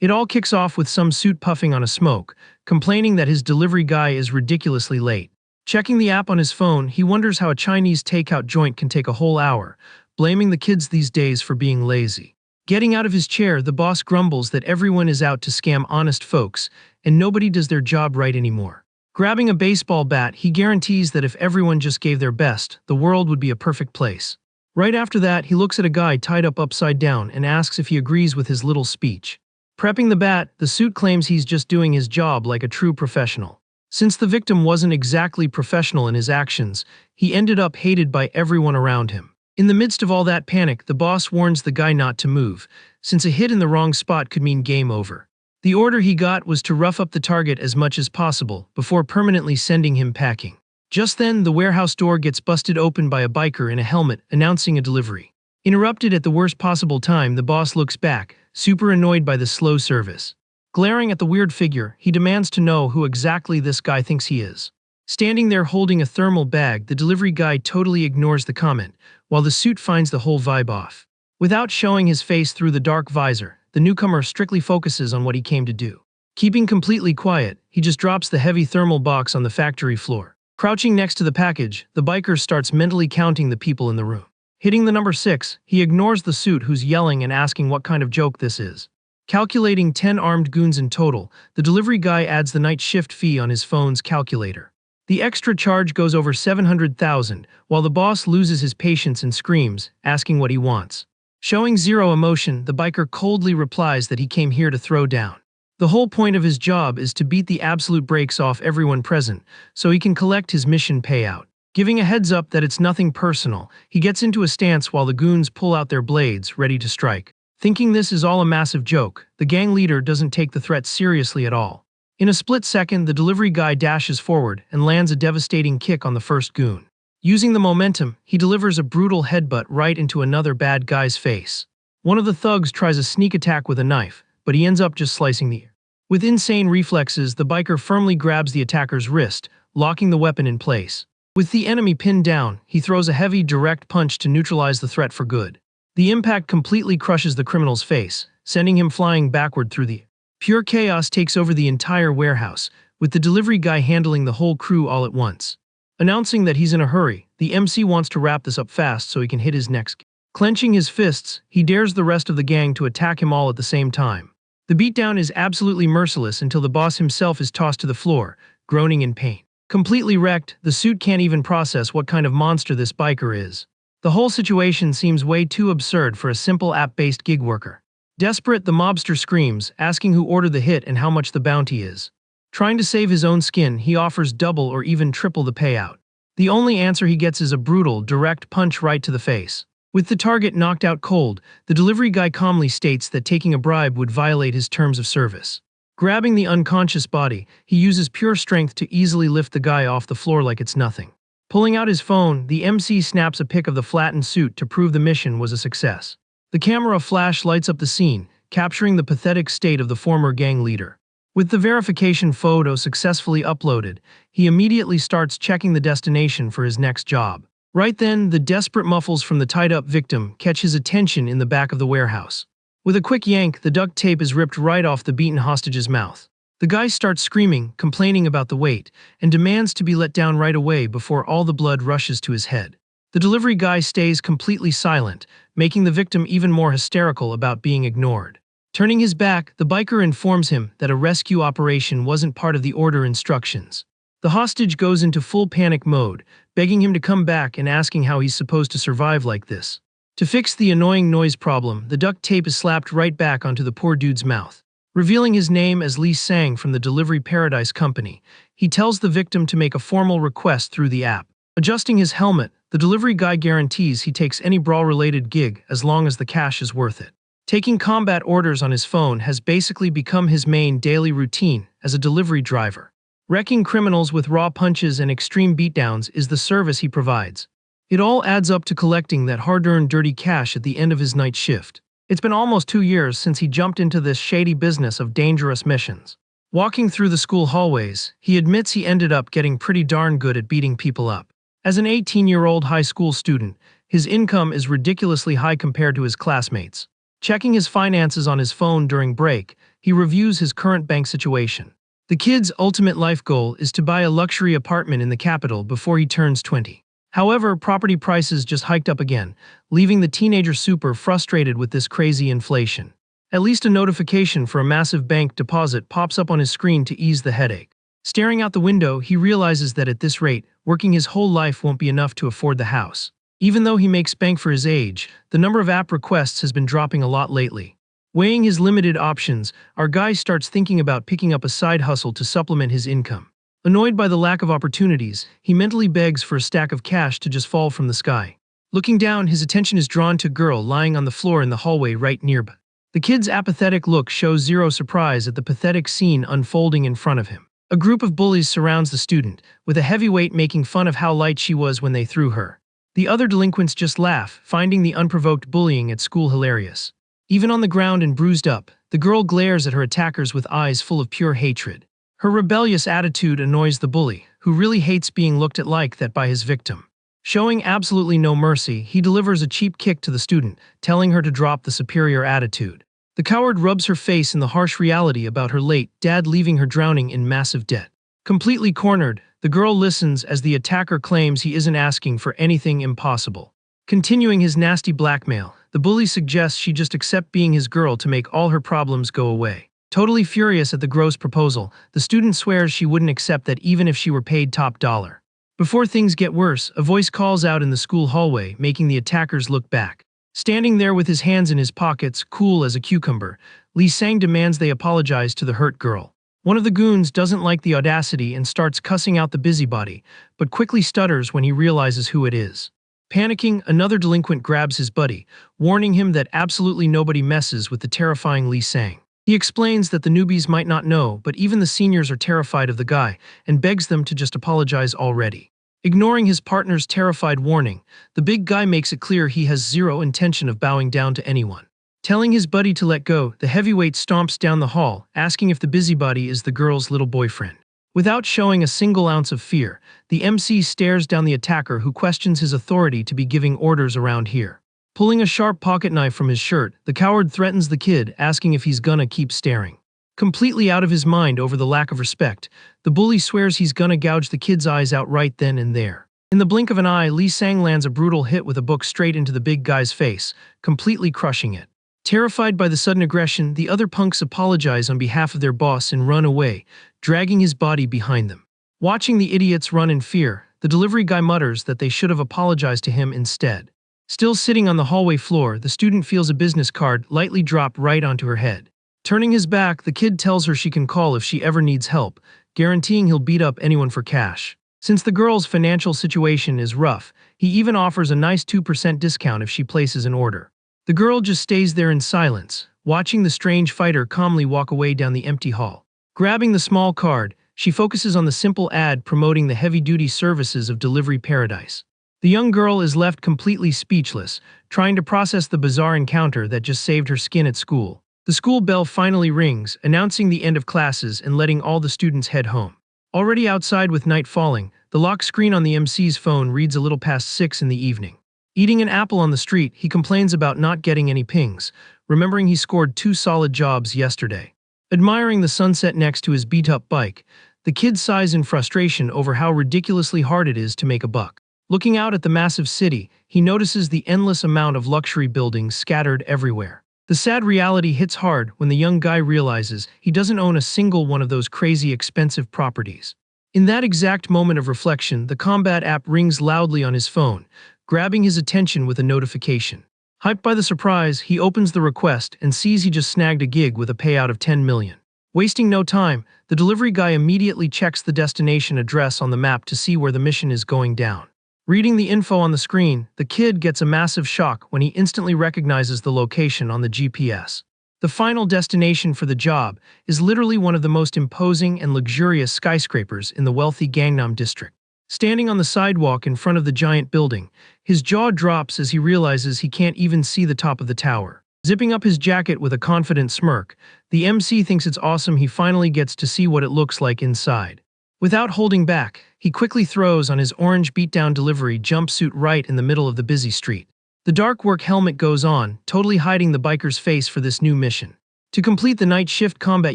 It all kicks off with some suit puffing on a smoke, complaining that his delivery guy is ridiculously late. Checking the app on his phone, he wonders how a Chinese takeout joint can take a whole hour, blaming the kids these days for being lazy. Getting out of his chair, the boss grumbles that everyone is out to scam honest folks, and nobody does their job right anymore. Grabbing a baseball bat, he guarantees that if everyone just gave their best, the world would be a perfect place. Right after that, he looks at a guy tied up upside down and asks if he agrees with his little speech. Prepping the bat, the suit claims he's just doing his job like a true professional. Since the victim wasn't exactly professional in his actions, he ended up hated by everyone around him. In the midst of all that panic, the boss warns the guy not to move, since a hit in the wrong spot could mean game over. The order he got was to rough up the target as much as possible before permanently sending him packing. Just then, the warehouse door gets busted open by a biker in a helmet announcing a delivery. Interrupted at the worst possible time, the boss looks back, super annoyed by the slow service. Glaring at the weird figure, he demands to know who exactly this guy thinks he is. Standing there holding a thermal bag, the delivery guy totally ignores the comment, while the suit finds the whole vibe off. Without showing his face through the dark visor, the newcomer strictly focuses on what he came to do. Keeping completely quiet, he just drops the heavy thermal box on the factory floor. Crouching next to the package, the biker starts mentally counting the people in the room. Hitting the number 6, he ignores the suit who's yelling and asking what kind of joke this is. Calculating 10 armed goons in total, the delivery guy adds the night shift fee on his phone's calculator. The extra charge goes over 700,000, while the boss loses his patience and screams, asking what he wants. Showing zero emotion, the biker coldly replies that he came here to throw down. The whole point of his job is to beat the absolute brakes off everyone present, so he can collect his mission payout. Giving a heads up that it's nothing personal, he gets into a stance while the goons pull out their blades, ready to strike. Thinking this is all a massive joke, the gang leader doesn't take the threat seriously at all. In a split second, the delivery guy dashes forward and lands a devastating kick on the first goon. Using the momentum, he delivers a brutal headbutt right into another bad guy's face. One of the thugs tries a sneak attack with a knife, but he ends up just slicing the ear. With insane reflexes, the biker firmly grabs the attacker's wrist, locking the weapon in place. With the enemy pinned down, he throws a heavy, direct punch to neutralize the threat for good. The impact completely crushes the criminal's face, sending him flying backward through the air. Pure chaos takes over the entire warehouse, with the delivery guy handling the whole crew all at once. Announcing that he's in a hurry, the MC wants to wrap this up fast so he can hit his next. Clenching his fists, he dares the rest of the gang to attack him all at the same time. The beatdown is absolutely merciless until the boss himself is tossed to the floor, groaning in pain. Completely wrecked, the suit can't even process what kind of monster this biker is. The whole situation seems way too absurd for a simple app-based gig worker. Desperate, the mobster screams, asking who ordered the hit and how much the bounty is. Trying to save his own skin, he offers double or even triple the payout. The only answer he gets is a brutal, direct punch right to the face. With the target knocked out cold, the delivery guy calmly states that taking a bribe would violate his terms of service. Grabbing the unconscious body, he uses pure strength to easily lift the guy off the floor like it's nothing. Pulling out his phone, the MC snaps a pic of the flattened suit to prove the mission was a success. The camera flash lights up the scene, capturing the pathetic state of the former gang leader. With the verification photo successfully uploaded, he immediately starts checking the destination for his next job. Right then, the desperate muffles from the tied-up victim catch his attention in the back of the warehouse. With a quick yank, the duct tape is ripped right off the beaten hostage's mouth. The guy starts screaming, complaining about the weight, and demands to be let down right away before all the blood rushes to his head. The delivery guy stays completely silent, making the victim even more hysterical about being ignored. Turning his back, the biker informs him that a rescue operation wasn't part of the order instructions. The hostage goes into full panic mode, begging him to come back and asking how he's supposed to survive like this. To fix the annoying noise problem, the duct tape is slapped right back onto the poor dude's mouth. Revealing his name as Lee Sang from the Delivery Paradise Company, he tells the victim to make a formal request through the app. Adjusting his helmet, the delivery guy guarantees he takes any brawl-related gig as long as the cash is worth it. Taking combat orders on his phone has basically become his main daily routine as a delivery driver. Wrecking criminals with raw punches and extreme beatdowns is the service he provides. It all adds up to collecting that hard-earned dirty cash at the end of his night shift. It's been almost 2 years since he jumped into this shady business of dangerous missions. Walking through the school hallways, he admits he ended up getting pretty darn good at beating people up. As an 18-year-old high school student, his income is ridiculously high compared to his classmates. Checking his finances on his phone during break, he reviews his current bank situation. The kid's ultimate life goal is to buy a luxury apartment in the capital before he turns 20. However, property prices just hiked up again, leaving the teenager super frustrated with this crazy inflation. At least a notification for a massive bank deposit pops up on his screen to ease the headache. Staring out the window, he realizes that at this rate, working his whole life won't be enough to afford the house. Even though he makes bank for his age, the number of app requests has been dropping a lot lately. Weighing his limited options, our guy starts thinking about picking up a side hustle to supplement his income. Annoyed by the lack of opportunities, he mentally begs for a stack of cash to just fall from the sky. Looking down, his attention is drawn to a girl lying on the floor in the hallway right nearby. The kid's apathetic look shows zero surprise at the pathetic scene unfolding in front of him. A group of bullies surrounds the student, with a heavyweight making fun of how light she was when they threw her. The other delinquents just laugh, finding the unprovoked bullying at school hilarious. Even on the ground and bruised up, the girl glares at her attackers with eyes full of pure hatred. Her rebellious attitude annoys the bully, who really hates being looked at like that by his victim. Showing absolutely no mercy, he delivers a cheap kick to the student, telling her to drop the superior attitude. The coward rubs her face in the harsh reality about her late dad leaving her drowning in massive debt. Completely cornered, the girl listens as the attacker claims he isn't asking for anything impossible. Continuing his nasty blackmail, the bully suggests she just accept being his girl to make all her problems go away. Totally furious at the gross proposal, the student swears she wouldn't accept that even if she were paid top dollar. Before things get worse, a voice calls out in the school hallway, making the attackers look back. Standing there with his hands in his pockets, cool as a cucumber, Lee Sang demands they apologize to the hurt girl. One of the goons doesn't like the audacity and starts cussing out the busybody, but quickly stutters when he realizes who it is. Panicking, another delinquent grabs his buddy, warning him that absolutely nobody messes with the terrifying Lee Sang. He explains that the newbies might not know, but even the seniors are terrified of the guy, and begs them to just apologize already. Ignoring his partner's terrified warning, the big guy makes it clear he has zero intention of bowing down to anyone. Telling his buddy to let go, the heavyweight stomps down the hall, asking if the busybody is the girl's little boyfriend. Without showing a single ounce of fear, the MC stares down the attacker who questions his authority to be giving orders around here. Pulling a sharp pocket knife from his shirt, the coward threatens the kid, asking if he's gonna keep staring. Completely out of his mind over the lack of respect, the bully swears he's gonna gouge the kid's eyes out right then and there. In the blink of an eye, Lee Sang lands a brutal hit with a book straight into the big guy's face, completely crushing it. Terrified by the sudden aggression, the other punks apologize on behalf of their boss and run away, dragging his body behind them. Watching the idiots run in fear, the delivery guy mutters that they should have apologized to him instead. Still sitting on the hallway floor, the student feels a business card lightly drop right onto her head. Turning his back, the kid tells her she can call if she ever needs help, guaranteeing he'll beat up anyone for cash. Since the girl's financial situation is rough, he even offers a nice 2% discount if she places an order. The girl just stays there in silence, watching the strange fighter calmly walk away down the empty hall. Grabbing the small card, she focuses on the simple ad promoting the heavy-duty services of Delivery Paradise. The young girl is left completely speechless, trying to process the bizarre encounter that just saved her skin at school. The school bell finally rings, announcing the end of classes and letting all the students head home. Already outside with night falling, the lock screen on the MC's phone reads a little past 6 in the evening. Eating an apple on the street, he complains about not getting any pings, remembering he scored 2 solid jobs yesterday. Admiring the sunset next to his beat-up bike, the kid sighs in frustration over how ridiculously hard it is to make a buck. Looking out at the massive city, he notices the endless amount of luxury buildings scattered everywhere. The sad reality hits hard when the young guy realizes he doesn't own a single one of those crazy expensive properties. In that exact moment of reflection, the combat app rings loudly on his phone, grabbing his attention with a notification. Hyped by the surprise, he opens the request and sees he just snagged a gig with a payout of 10 million. Wasting no time, the delivery guy immediately checks the destination address on the map to see where the mission is going down. Reading the info on the screen, the kid gets a massive shock when he instantly recognizes the location on the GPS. The final destination for the job is literally one of the most imposing and luxurious skyscrapers in the wealthy Gangnam district. Standing on the sidewalk in front of the giant building, his jaw drops as he realizes he can't even see the top of the tower. Zipping up his jacket with a confident smirk, the MC thinks it's awesome he finally gets to see what it looks like inside. Without holding back, he quickly throws on his orange beat-down delivery jumpsuit right in the middle of the busy street. The dark work helmet goes on, totally hiding the biker's face for this new mission. To complete the night shift combat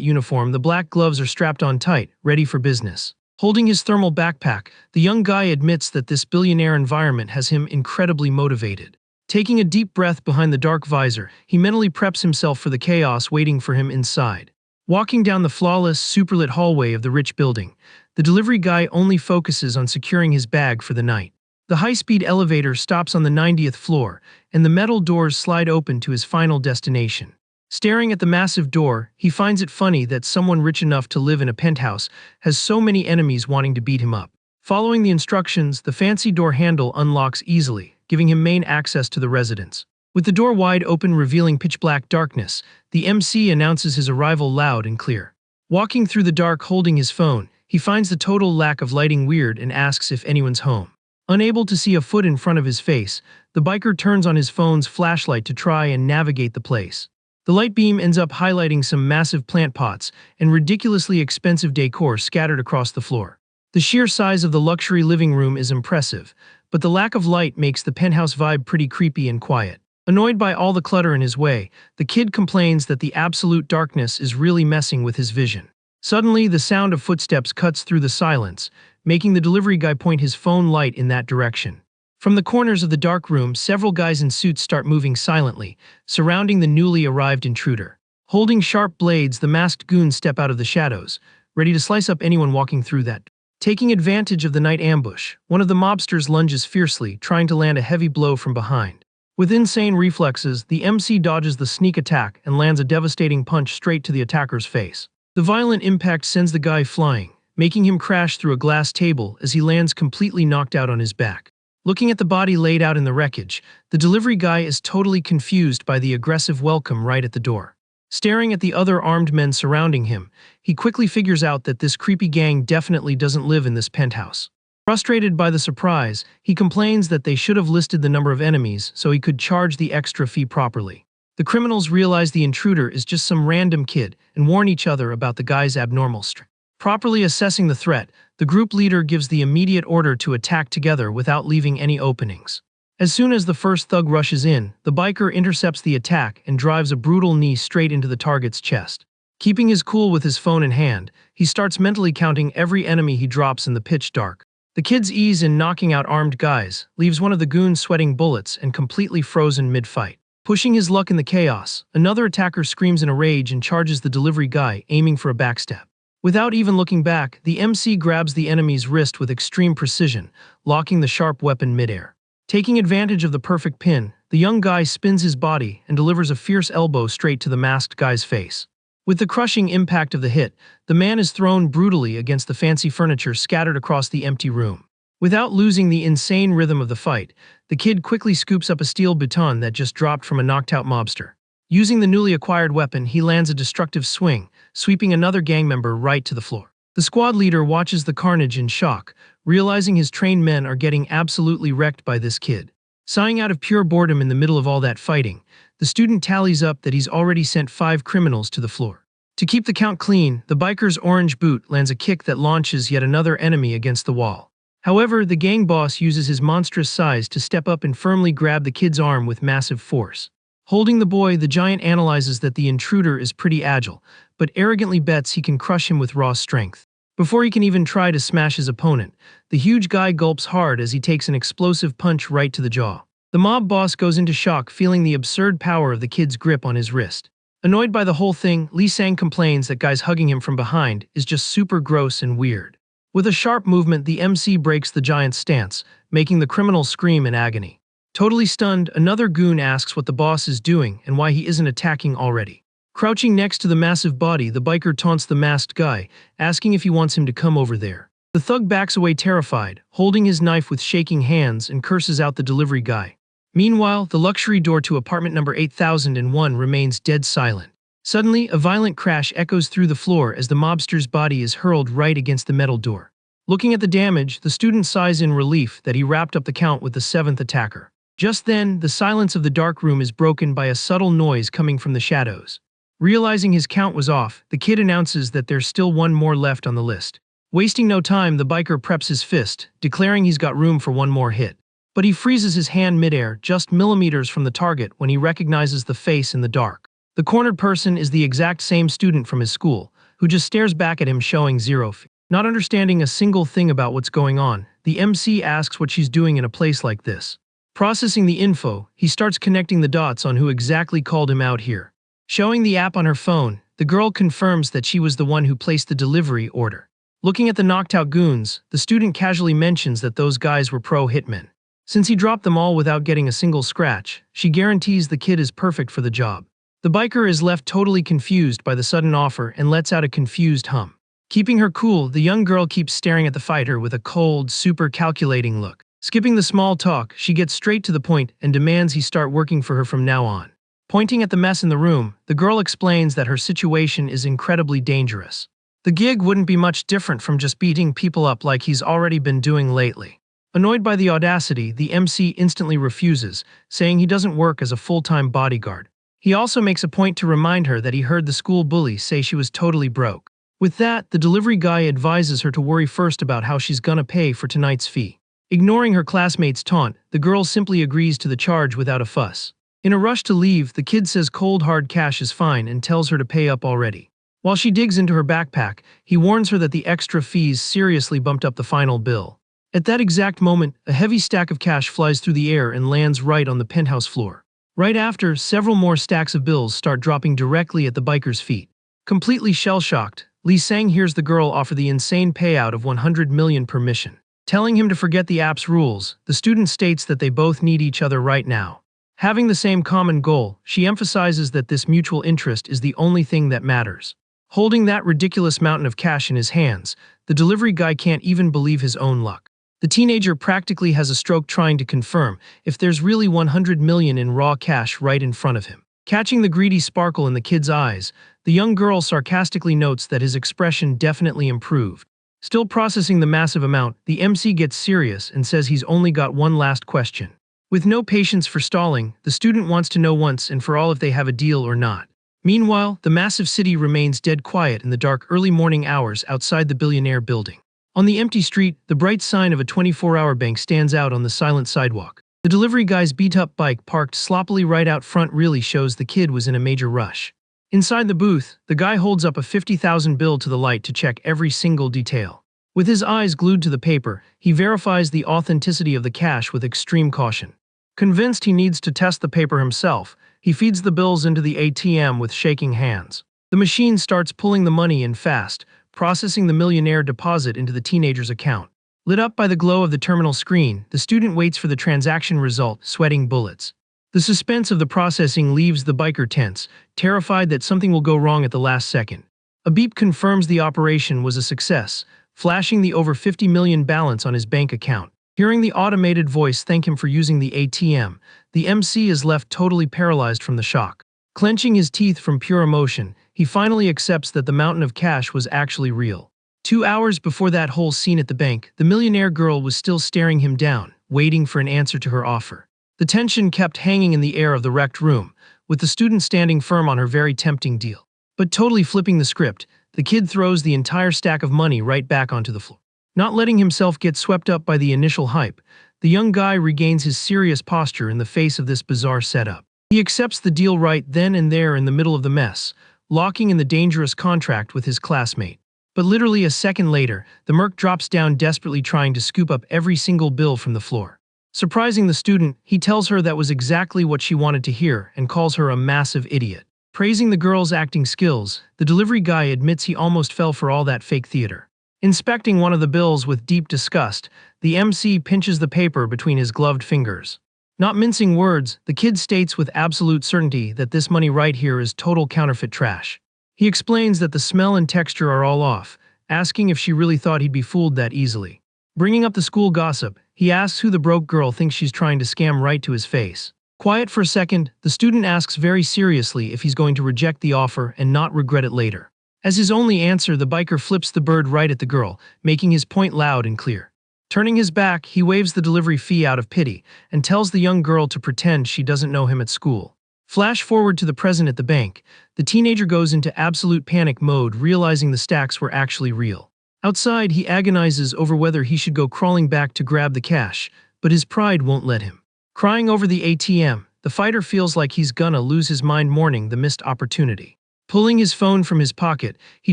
uniform, the black gloves are strapped on tight, ready for business. Holding his thermal backpack, the young guy admits that this billionaire environment has him incredibly motivated. Taking a deep breath behind the dark visor, he mentally preps himself for the chaos waiting for him inside. Walking down the flawless, superlit hallway of the rich building, the delivery guy only focuses on securing his bag for the night. The high-speed elevator stops on the 90th floor, and the metal doors slide open to his final destination. Staring at the massive door, he finds it funny that someone rich enough to live in a penthouse has so many enemies wanting to beat him up. Following the instructions, the fancy door handle unlocks easily, giving him main access to the residence. With the door wide open revealing pitch-black darkness, the MC announces his arrival loud and clear. Walking through the dark holding his phone, he finds the total lack of lighting weird and asks if anyone's home. Unable to see a foot in front of his face, the biker turns on his phone's flashlight to try and navigate the place. The light beam ends up highlighting some massive plant pots and ridiculously expensive decor scattered across the floor. The sheer size of the luxury living room is impressive, but the lack of light makes the penthouse vibe pretty creepy and quiet. Annoyed by all the clutter in his way, the kid complains that the absolute darkness is really messing with his vision. Suddenly, the sound of footsteps cuts through the silence, making the delivery guy point his phone light in that direction. From the corners of the dark room, several guys in suits start moving silently, surrounding the newly arrived intruder. Holding sharp blades, the masked goons step out of the shadows, ready to slice up anyone walking through that. Taking advantage of the night ambush, one of the mobsters lunges fiercely, trying to land a heavy blow from behind. With insane reflexes, the MC dodges the sneak attack and lands a devastating punch straight to the attacker's face. The violent impact sends the guy flying, making him crash through a glass table as he lands completely knocked out on his back. Looking at the body laid out in the wreckage, the delivery guy is totally confused by the aggressive welcome right at the door. Staring at the other armed men surrounding him, he quickly figures out that this creepy gang definitely doesn't live in this penthouse. Frustrated by the surprise, he complains that they should have listed the number of enemies so he could charge the extra fee properly. The criminals realize the intruder is just some random kid and warn each other about the guy's abnormal strength. Properly assessing the threat, the group leader gives the immediate order to attack together without leaving any openings. As soon as the first thug rushes in, the biker intercepts the attack and drives a brutal knee straight into the target's chest. Keeping his cool with his phone in hand, he starts mentally counting every enemy he drops in the pitch dark. The kid's ease in knocking out armed guys leaves one of the goons sweating bullets and completely frozen mid-fight. Pushing his luck in the chaos, another attacker screams in a rage and charges the delivery guy, aiming for a backstab. Without even looking back, the MC grabs the enemy's wrist with extreme precision, locking the sharp weapon midair. Taking advantage of the perfect pin, the young guy spins his body and delivers a fierce elbow straight to the masked guy's face. With the crushing impact of the hit, the man is thrown brutally against the fancy furniture scattered across the empty room. Without losing the insane rhythm of the fight, the kid quickly scoops up a steel baton that just dropped from a knocked-out mobster. Using the newly acquired weapon, he lands a destructive swing, sweeping another gang member right to the floor. The squad leader watches the carnage in shock, realizing his trained men are getting absolutely wrecked by this kid. Sighing out of pure boredom in the middle of all that fighting, the student tallies up that he's already sent 5 criminals to the floor. To keep the count clean, the biker's orange boot lands a kick that launches yet another enemy against the wall. However, the gang boss uses his monstrous size to step up and firmly grab the kid's arm with massive force. Holding the boy, the giant analyzes that the intruder is pretty agile, but arrogantly bets he can crush him with raw strength. Before he can even try to smash his opponent, the huge guy gulps hard as he takes an explosive punch right to the jaw. The mob boss goes into shock, feeling the absurd power of the kid's grip on his wrist. Annoyed by the whole thing, Lee Sang complains that guys hugging him from behind is just super gross and weird. With a sharp movement, the MC breaks the giant's stance, making the criminal scream in agony. Totally stunned, another goon asks what the boss is doing and why he isn't attacking already. Crouching next to the massive body, the biker taunts the masked guy, asking if he wants him to come over there. The thug backs away terrified, holding his knife with shaking hands and curses out the delivery guy. Meanwhile, the luxury door to apartment number 8001 remains dead silent. Suddenly, a violent crash echoes through the floor as the mobster's body is hurled right against the metal door. Looking at the damage, the student sighs in relief that he wrapped up the count with the 7th attacker. Just then, the silence of the dark room is broken by a subtle noise coming from the shadows. Realizing his count was off, the kid announces that there's still one more left on the list. Wasting no time, the biker preps his fist, declaring he's got room for one more hit. But he freezes his hand midair, just millimeters from the target, when he recognizes the face in the dark. The cornered person is the exact same student from his school, who just stares back at him showing zero fear. Not understanding a single thing about what's going on, the MC asks what she's doing in a place like this. Processing the info, he starts connecting the dots on who exactly called him out here. Showing the app on her phone, the girl confirms that she was the one who placed the delivery order. Looking at the knocked-out goons, the student casually mentions that those guys were pro hitmen. Since he dropped them all without getting a single scratch, she guarantees the kid is perfect for the job. The biker is left totally confused by the sudden offer and lets out a confused hum. Keeping her cool, the young girl keeps staring at the fighter with a cold, super calculating look. Skipping the small talk, she gets straight to the point and demands he start working for her from now on. Pointing at the mess in the room, the girl explains that her situation is incredibly dangerous. The gig wouldn't be much different from just beating people up like he's already been doing lately. Annoyed by the audacity, the MC instantly refuses, saying he doesn't work as a full-time bodyguard. He also makes a point to remind her that he heard the school bully say she was totally broke. With that, the delivery guy advises her to worry first about how she's gonna pay for tonight's fee. Ignoring her classmate's taunt, the girl simply agrees to the charge without a fuss. In a rush to leave, the kid says cold hard cash is fine and tells her to pay up already. While she digs into her backpack, he warns her that the extra fees seriously bumped up the final bill. At that exact moment, a heavy stack of cash flies through the air and lands right on the penthouse floor. Right after, several more stacks of bills start dropping directly at the biker's feet. Completely shell-shocked, Lee Sang hears the girl offer the insane payout of 100 million per mission. Telling him to forget the app's rules, the student states that they both need each other right now. Having the same common goal, she emphasizes that this mutual interest is the only thing that matters. Holding that ridiculous mountain of cash in his hands, the delivery guy can't even believe his own luck. The teenager practically has a stroke trying to confirm if there's really 100 million in raw cash right in front of him. Catching the greedy sparkle in the kid's eyes, the young girl sarcastically notes that his expression definitely improved. Still processing the massive amount, the MC gets serious and says he's only got one last question. With no patience for stalling, the student wants to know once and for all if they have a deal or not. Meanwhile, the massive city remains dead quiet in the dark early morning hours outside the billionaire building. On the empty street, the bright sign of a 24-hour bank stands out on the silent sidewalk. The delivery guy's beat-up bike parked sloppily right out front really shows the kid was in a major rush. Inside the booth, the guy holds up a 50,000 bill to the light to check every single detail. With his eyes glued to the paper, he verifies the authenticity of the cash with extreme caution. Convinced he needs to test the paper himself, he feeds the bills into the ATM with shaking hands. The machine starts pulling the money in fast, processing the millionaire deposit into the teenager's account. Lit up by the glow of the terminal screen, the student waits for the transaction result, sweating bullets. The suspense of the processing leaves the biker tense, terrified that something will go wrong at the last second. A beep confirms the operation was a success, flashing the over 50 million balance on his bank account. Hearing the automated voice thank him for using the ATM, the MC is left totally paralyzed from the shock. Clenching his teeth from pure emotion, he finally accepts that the mountain of cash was actually real. 2 hours before that whole scene at the bank, the millionaire girl was still staring him down, waiting for an answer to her offer. The tension kept hanging in the air of the wrecked room, with the student standing firm on her very tempting deal. But totally flipping the script, the kid throws the entire stack of money right back onto the floor. Not letting himself get swept up by the initial hype, the young guy regains his serious posture in the face of this bizarre setup. He accepts the deal right then and there in the middle of the mess, locking in the dangerous contract with his classmate. But literally a second later, the merc drops down desperately trying to scoop up every single bill from the floor. Surprising the student, he tells her that was exactly what she wanted to hear and calls her a massive idiot. Praising the girl's acting skills, the delivery guy admits he almost fell for all that fake theater. Inspecting one of the bills with deep disgust, the MC pinches the paper between his gloved fingers. Not mincing words, the kid states with absolute certainty that this money right here is total counterfeit trash. He explains that the smell and texture are all off, asking if she really thought he'd be fooled that easily. Bringing up the school gossip, he asks who the broke girl thinks she's trying to scam right to his face. Quiet for a second, the student asks very seriously if he's going to reject the offer and not regret it later. As his only answer, the biker flips the bird right at the girl, making his point loud and clear. Turning his back, he waives the delivery fee out of pity and tells the young girl to pretend she doesn't know him at school. Flash forward to the present at the bank. The teenager goes into absolute panic mode, realizing the stacks were actually real. Outside, he agonizes over whether he should go crawling back to grab the cash, but his pride won't let him. Crying over the ATM, the fighter feels like he's gonna lose his mind mourning the missed opportunity. Pulling his phone from his pocket, he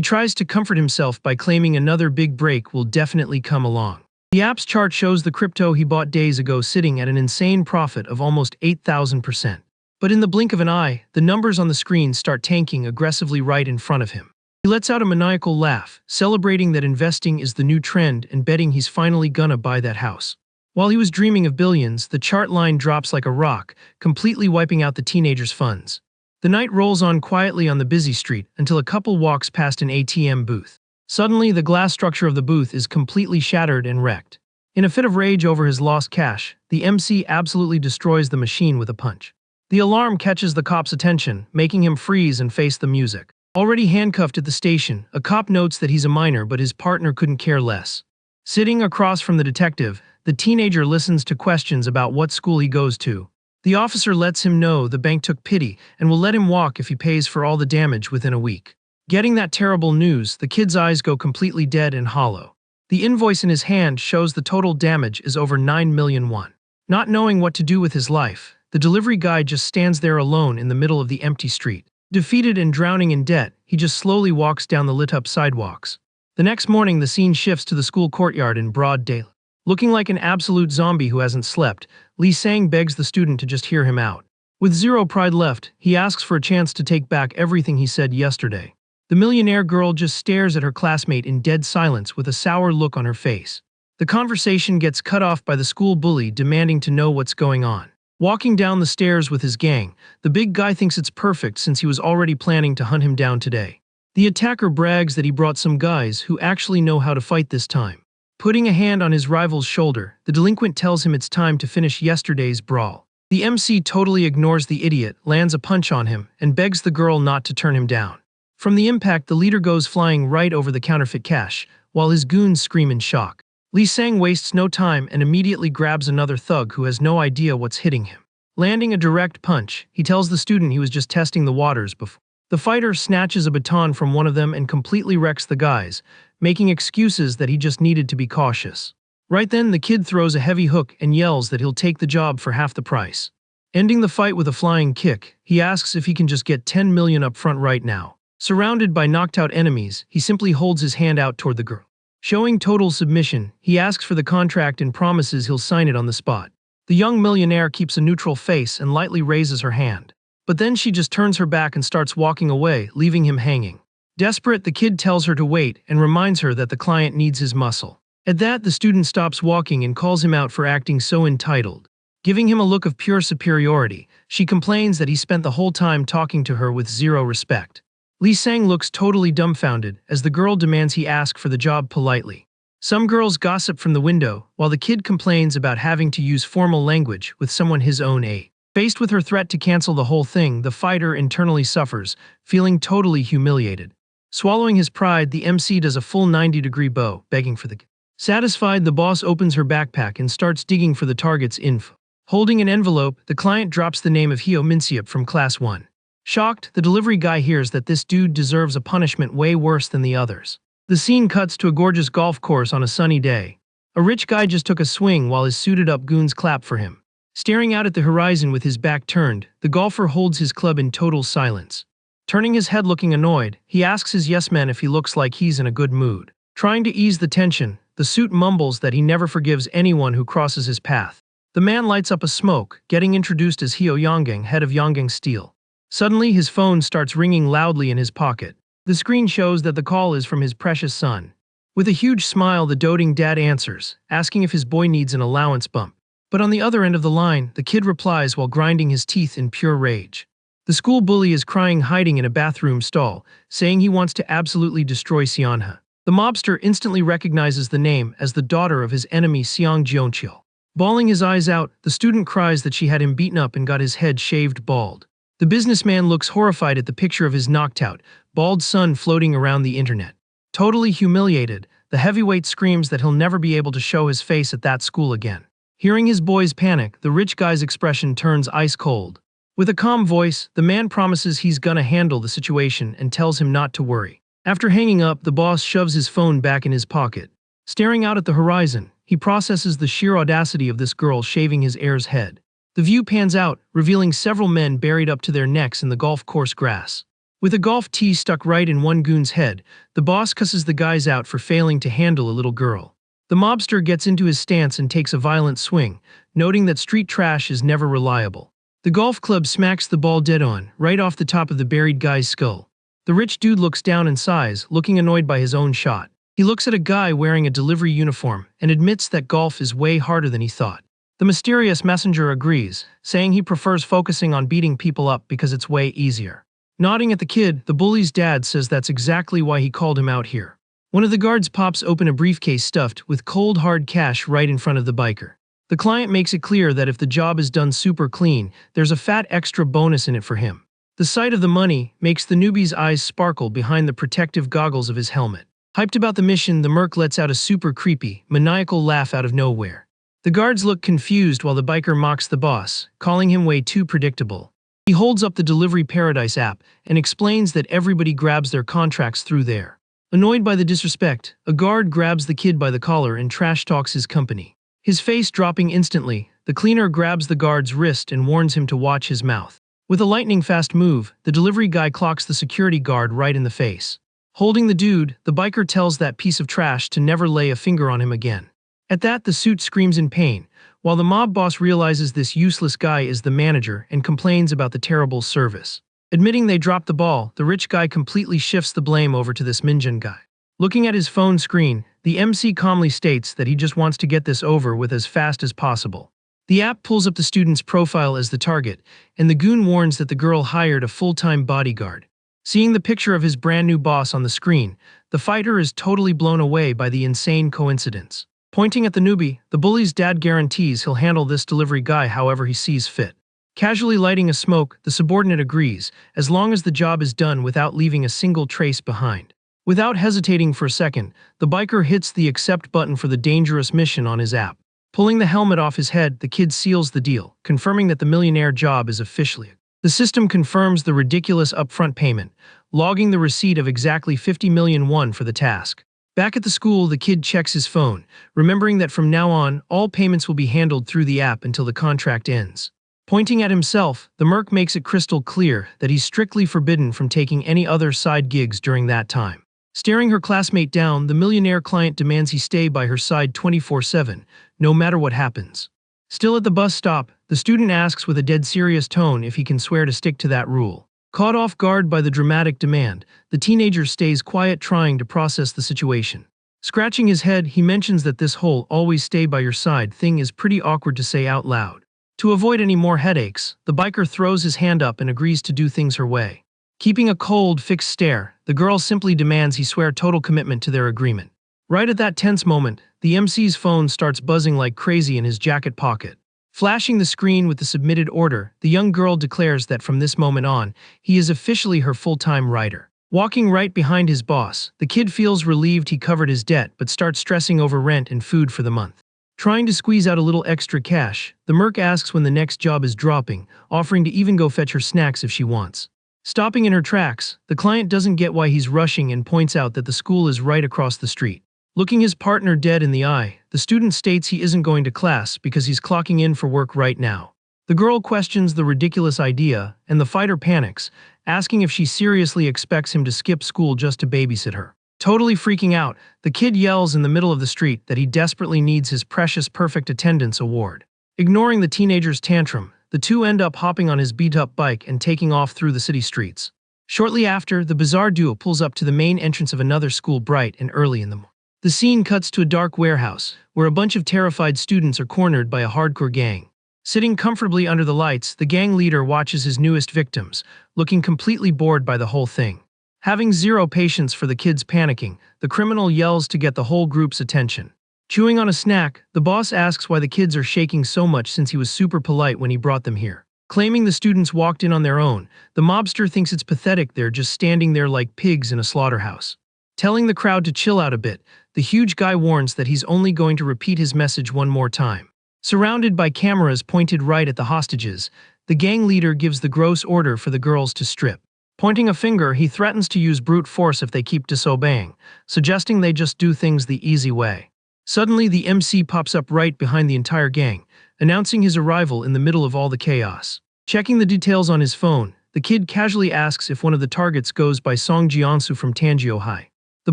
tries to comfort himself by claiming another big break will definitely come along. The app's chart shows the crypto he bought days ago sitting at an insane profit of almost 8,000%. But in the blink of an eye, the numbers on the screen start tanking aggressively right in front of him. He lets out a maniacal laugh, celebrating that investing is the new trend and betting he's finally gonna buy that house. While he was dreaming of billions, the chart line drops like a rock, completely wiping out the teenager's funds. The night rolls on quietly on the busy street until a couple walks past an ATM booth. Suddenly, the glass structure of the booth is completely shattered and wrecked. In a fit of rage over his lost cash, the MC absolutely destroys the machine with a punch. The alarm catches the cop's attention, making him freeze and face the music. Already handcuffed at the station, a cop notes that he's a minor but his partner couldn't care less. Sitting across from the detective, the teenager listens to questions about what school he goes to. The officer lets him know the bank took pity and will let him walk if he pays for all the damage within a week. Getting that terrible news, the kid's eyes go completely dead and hollow. The invoice in his hand shows the total damage is over 9 million won. Not knowing what to do with his life, the delivery guy just stands there alone in the middle of the empty street. Defeated and drowning in debt, he just slowly walks down the lit-up sidewalks. The next morning, the scene shifts to the school courtyard in broad daylight. Looking like an absolute zombie who hasn't slept, Lee Sang begs the student to just hear him out. With zero pride left, he asks for a chance to take back everything he said yesterday. The millionaire girl just stares at her classmate in dead silence with a sour look on her face. The conversation gets cut off by the school bully demanding to know what's going on. Walking down the stairs with his gang, the big guy thinks it's perfect since he was already planning to hunt him down today. The attacker brags that he brought some guys who actually know how to fight this time. Putting a hand on his rival's shoulder, the delinquent tells him it's time to finish yesterday's brawl. The MC totally ignores the idiot, lands a punch on him, and begs the girl not to turn him down. From the impact, the leader goes flying right over the counterfeit cash, while his goons scream in shock. Lee Sang wastes no time and immediately grabs another thug who has no idea what's hitting him. Landing a direct punch, he tells the student he was just testing the waters before. The fighter snatches a baton from one of them and completely wrecks the guys, making excuses that he just needed to be cautious. Right then, the kid throws a heavy hook and yells that he'll take the job for half the price. Ending the fight with a flying kick, he asks if he can just get 10 million up front right now. Surrounded by knocked-out enemies, he simply holds his hand out toward the girl. Showing total submission, he asks for the contract and promises he'll sign it on the spot. The young millionaire keeps a neutral face and lightly raises her hand. But then she just turns her back and starts walking away, leaving him hanging. Desperate, the kid tells her to wait and reminds her that the client needs his muscle. At that, the student stops walking and calls him out for acting so entitled. Giving him a look of pure superiority, she complains that he spent the whole time talking to her with zero respect. Lee Sang looks totally dumbfounded as the girl demands he ask for the job politely. Some girls gossip from the window, while the kid complains about having to use formal language with someone his own age. Faced with her threat to cancel the whole thing, the fighter internally suffers, feeling totally humiliated. Swallowing his pride, the MC does a full 90-degree bow, begging for the kid. Satisfied, the boss opens her backpack and starts digging for the target's info. Holding an envelope, the client drops the name of Hyo Minseop from Class 1. Shocked, the delivery guy hears that this dude deserves a punishment way worse than the others. The scene cuts to a gorgeous golf course on a sunny day. A rich guy just took a swing while his suited-up goons clap for him. Staring out at the horizon with his back turned, the golfer holds his club in total silence. Turning his head looking annoyed, he asks his yes-man if he looks like he's in a good mood. Trying to ease the tension, the suit mumbles that he never forgives anyone who crosses his path. The man lights up a smoke, getting introduced as Hyo Yonggang, head of Yonggang Steel. Suddenly, his phone starts ringing loudly in his pocket. The screen shows that the call is from his precious son. With a huge smile, the doting dad answers, asking if his boy needs an allowance bump. But on the other end of the line, the kid replies while grinding his teeth in pure rage. The school bully is crying, hiding in a bathroom stall, saying he wants to absolutely destroy Seonha. The mobster instantly recognizes the name as the daughter of his enemy Seong Jeonchil. Bawling his eyes out, the student cries that she had him beaten up and got his head shaved bald. The businessman looks horrified at the picture of his knocked-out, bald son floating around the internet. Totally humiliated, the heavyweight screams that he'll never be able to show his face at that school again. Hearing his boy's panic, the rich guy's expression turns ice cold. With a calm voice, the man promises he's gonna handle the situation and tells him not to worry. After hanging up, the boss shoves his phone back in his pocket. Staring out at the horizon, he processes the sheer audacity of this girl shaving his heir's head. The view pans out, revealing several men buried up to their necks in the golf course grass. With a golf tee stuck right in one goon's head, the boss cusses the guys out for failing to handle a little girl. The mobster gets into his stance and takes a violent swing, noting that street trash is never reliable. The golf club smacks the ball dead on, right off the top of the buried guy's skull. The rich dude looks down and sighs, looking annoyed by his own shot. He looks at a guy wearing a delivery uniform and admits that golf is way harder than he thought. The mysterious messenger agrees, saying he prefers focusing on beating people up because it's way easier. Nodding at the kid, the bully's dad says that's exactly why he called him out here. One of the guards pops open a briefcase stuffed with cold hard cash right in front of the biker. The client makes it clear that if the job is done super clean, there's a fat extra bonus in it for him. The sight of the money makes the newbie's eyes sparkle behind the protective goggles of his helmet. Hyped about the mission, the merc lets out a super creepy, maniacal laugh out of nowhere. The guards look confused while the biker mocks the boss, calling him way too predictable. He holds up the Delivery Paradise app and explains that everybody grabs their contracts through there. Annoyed by the disrespect, a guard grabs the kid by the collar and trash talks his company. His face dropping instantly, the cleaner grabs the guard's wrist and warns him to watch his mouth. With a lightning-fast move, the delivery guy clocks the security guard right in the face. Holding the dude, the biker tells that piece of trash to never lay a finger on him again. At that, the suit screams in pain, while the mob boss realizes this useless guy is the manager and complains about the terrible service. Admitting they dropped the ball, the rich guy completely shifts the blame over to this Minjun guy. Looking at his phone screen, the MC calmly states that he just wants to get this over with as fast as possible. The app pulls up the student's profile as the target, and the goon warns that the girl hired a full-time bodyguard. Seeing the picture of his brand new boss on the screen, the fighter is totally blown away by the insane coincidence. Pointing at the newbie, the bully's dad guarantees he'll handle this delivery guy however he sees fit. Casually lighting a smoke, the subordinate agrees, as long as the job is done without leaving a single trace behind. Without hesitating for a second, the biker hits the accept button for the dangerous mission on his app. Pulling the helmet off his head, the kid seals the deal, confirming that the millionaire job is officially. The system confirms the ridiculous upfront payment, logging the receipt of exactly 50 million won for the task. Back at the school, the kid checks his phone, remembering that from now on, all payments will be handled through the app until the contract ends. Pointing at himself, the merc makes it crystal clear that he's strictly forbidden from taking any other side gigs during that time. Staring her classmate down, the millionaire client demands he stay by her side 24/7, no matter what happens. Still at the bus stop, the student asks with a dead serious tone if he can swear to stick to that rule. Caught off guard by the dramatic demand, the teenager stays quiet trying to process the situation. Scratching his head, he mentions that this whole always stay by your side thing is pretty awkward to say out loud. To avoid any more headaches, the biker throws his hand up and agrees to do things her way. Keeping a cold, fixed stare, the girl simply demands he swear total commitment to their agreement. Right at that tense moment, the MC's phone starts buzzing like crazy in his jacket pocket. Flashing the screen with the submitted order, the young girl declares that from this moment on, he is officially her full-time writer. Walking right behind his boss, the kid feels relieved he covered his debt but starts stressing over rent and food for the month. Trying to squeeze out a little extra cash, the merc asks when the next job is dropping, offering to even go fetch her snacks if she wants. Stopping in her tracks, the client doesn't get why he's rushing and points out that the school is right across the street. Looking his partner dead in the eye, the student states he isn't going to class because he's clocking in for work right now. The girl questions the ridiculous idea, and the fighter panics, asking if she seriously expects him to skip school just to babysit her. Totally freaking out, the kid yells in the middle of the street that he desperately needs his precious perfect attendance award. Ignoring the teenager's tantrum, the two end up hopping on his beat-up bike and taking off through the city streets. Shortly after, the bizarre duo pulls up to the main entrance of another school bright and early in the morning. The scene cuts to a dark warehouse, where a bunch of terrified students are cornered by a hardcore gang. Sitting comfortably under the lights, the gang leader watches his newest victims, looking completely bored by the whole thing. Having zero patience for the kids panicking, the criminal yells to get the whole group's attention. Chewing on a snack, the boss asks why the kids are shaking so much since he was super polite when he brought them here. Claiming the students walked in on their own, the mobster thinks it's pathetic they're just standing there like pigs in a slaughterhouse. Telling the crowd to chill out a bit, the huge guy warns that he's only going to repeat his message one more time. Surrounded by cameras pointed right at the hostages, the gang leader gives the gross order for the girls to strip. Pointing a finger, he threatens to use brute force if they keep disobeying, suggesting they just do things the easy way. Suddenly, the MC pops up right behind the entire gang, announcing his arrival in the middle of all the chaos. Checking the details on his phone, the kid casually asks if one of the targets goes by Song Jiansu from Tanjio High. The